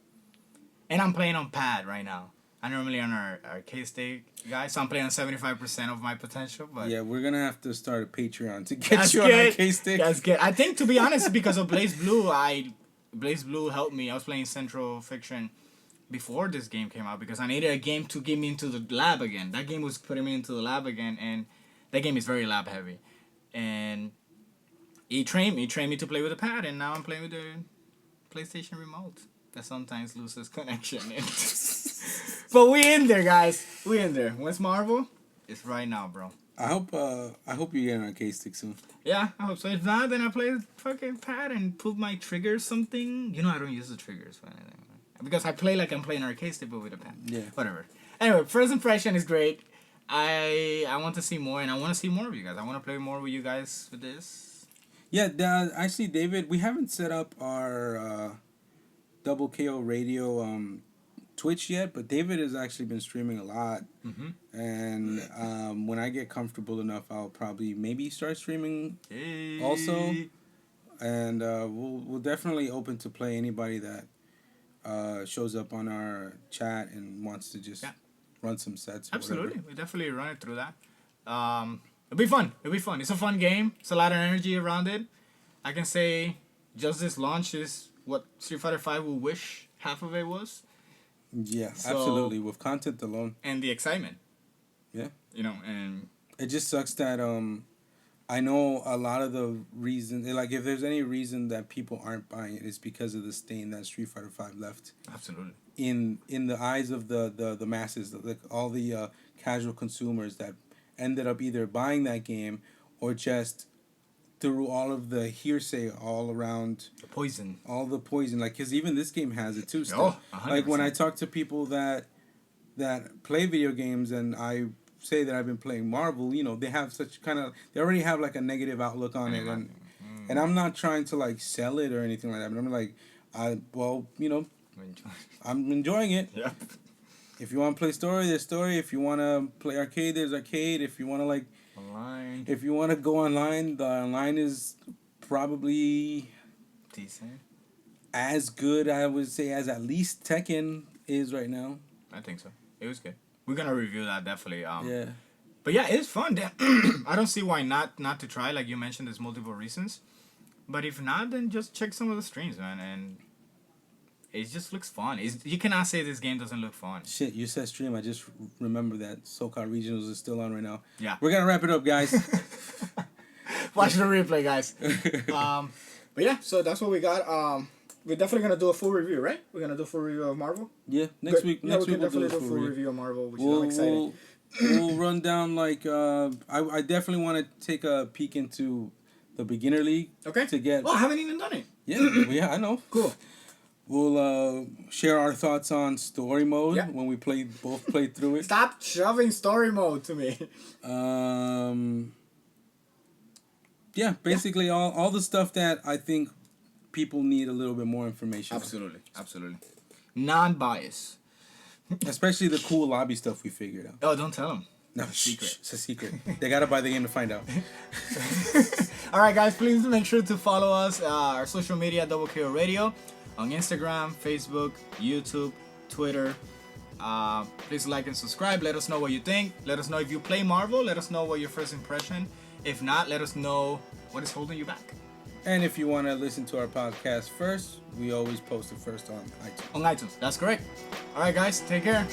And I'm playing on pad right now. I'm normally on our arcade stick, guys, so I'm playing on 75% of my potential. But yeah, we're gonna have to start a Patreon to get you on arcade stick. That's good. I think, to be honest, because of Blaze Blue, Blaze Blue helped me. I was playing Central Fiction before this game came out because I needed a game to get me into the lab again. That game was putting me into the lab again, and that game is very lab heavy. And he trained me to play with a pad, and now I'm playing with the PlayStation remote that sometimes loses connection. But we in there, guys. We in there. When's Marvel? It's right now, bro. I hope you get an arcade stick soon. Yeah, I hope so. If not, then I play the fucking pad and put my triggers something. You know, I don't use the triggers for anything. Because I play like I'm playing arcade stick, but with a pad. Yeah. Whatever. Anyway, first impression is great. I want to see more, and I want to see more of you guys. I want to play more with you guys with this. Yeah, actually, David, we haven't set up our Double KO Radio Twitch yet, but David has actually been streaming a lot. Mm-hmm. And when I get comfortable enough, I'll probably maybe start streaming also. And we'll definitely open to play anybody that shows up on our chat and wants to just run some sets. Absolutely. We definitely run it through that. It'll be fun. It's a fun game. It's a lot of energy around it. I can say just this launch is what Street Fighter V will wish half of it was. Yeah, absolutely. With content alone. And the excitement. Yeah. You know, and it just sucks that I know a lot of the reason, like if there's any reason that people aren't buying it, it's because of the stain that Street Fighter V left. Absolutely. In the eyes of the masses, like all the casual consumers that ended up either buying that game or just through all of the hearsay all around all the poison, like because even this game has it too still. Like when I talk to people that play video games and I say that I've been playing Marvel, you know, they have such they already have like a negative outlook on it, and I'm not trying to like sell it or anything like that, but I'm like, I'm enjoying it. Yep. If you want to play story, there's story. If you want to play arcade, there's arcade. If you want to like online, if you want to go online, the online is probably decent, as good, I would say, as at least Tekken is right now. I think so. It was good. We're gonna review that definitely. Yeah. But yeah, it's fun. I don't see why not to try. Like you mentioned, there's multiple reasons. But if not, then just check some of the streams, man, and it just looks fun. You cannot say this game doesn't look fun. Shit, you said stream. I just remember that SoCal Regionals is still on right now. Yeah. We're gonna wrap it up, guys. Watch the replay, guys. But yeah, so that's what we got. We're definitely gonna do a full review, right? We're gonna do a full review of Marvel. Yeah, next week. Next week we'll do a full review of Marvel, which I'm excited. We'll run down like I definitely want to take a peek into the beginner league. Okay. To get. Oh, I haven't even done it. Yeah, I know. Cool. We'll share our thoughts on story mode when we both played through it. Stop shoving story mode to me. Yeah, basically all the stuff that I think people need a little bit more information. Absolutely. Non-bias. Especially the cool lobby stuff we figured out. Oh, don't tell them. No, secret. It's a secret. They gotta buy the game to find out. All right, guys, please make sure to follow us, our social media, Double KO Radio, on Instagram, Facebook, YouTube, Twitter. Please like and subscribe. Let us know what you think. Let us know if you play Marvel. Let us know what your first impression. If not, let us know what is holding you back. And if you want to listen to our podcast first, we always post it first on iTunes. On iTunes. That's correct. All right, guys. Take care.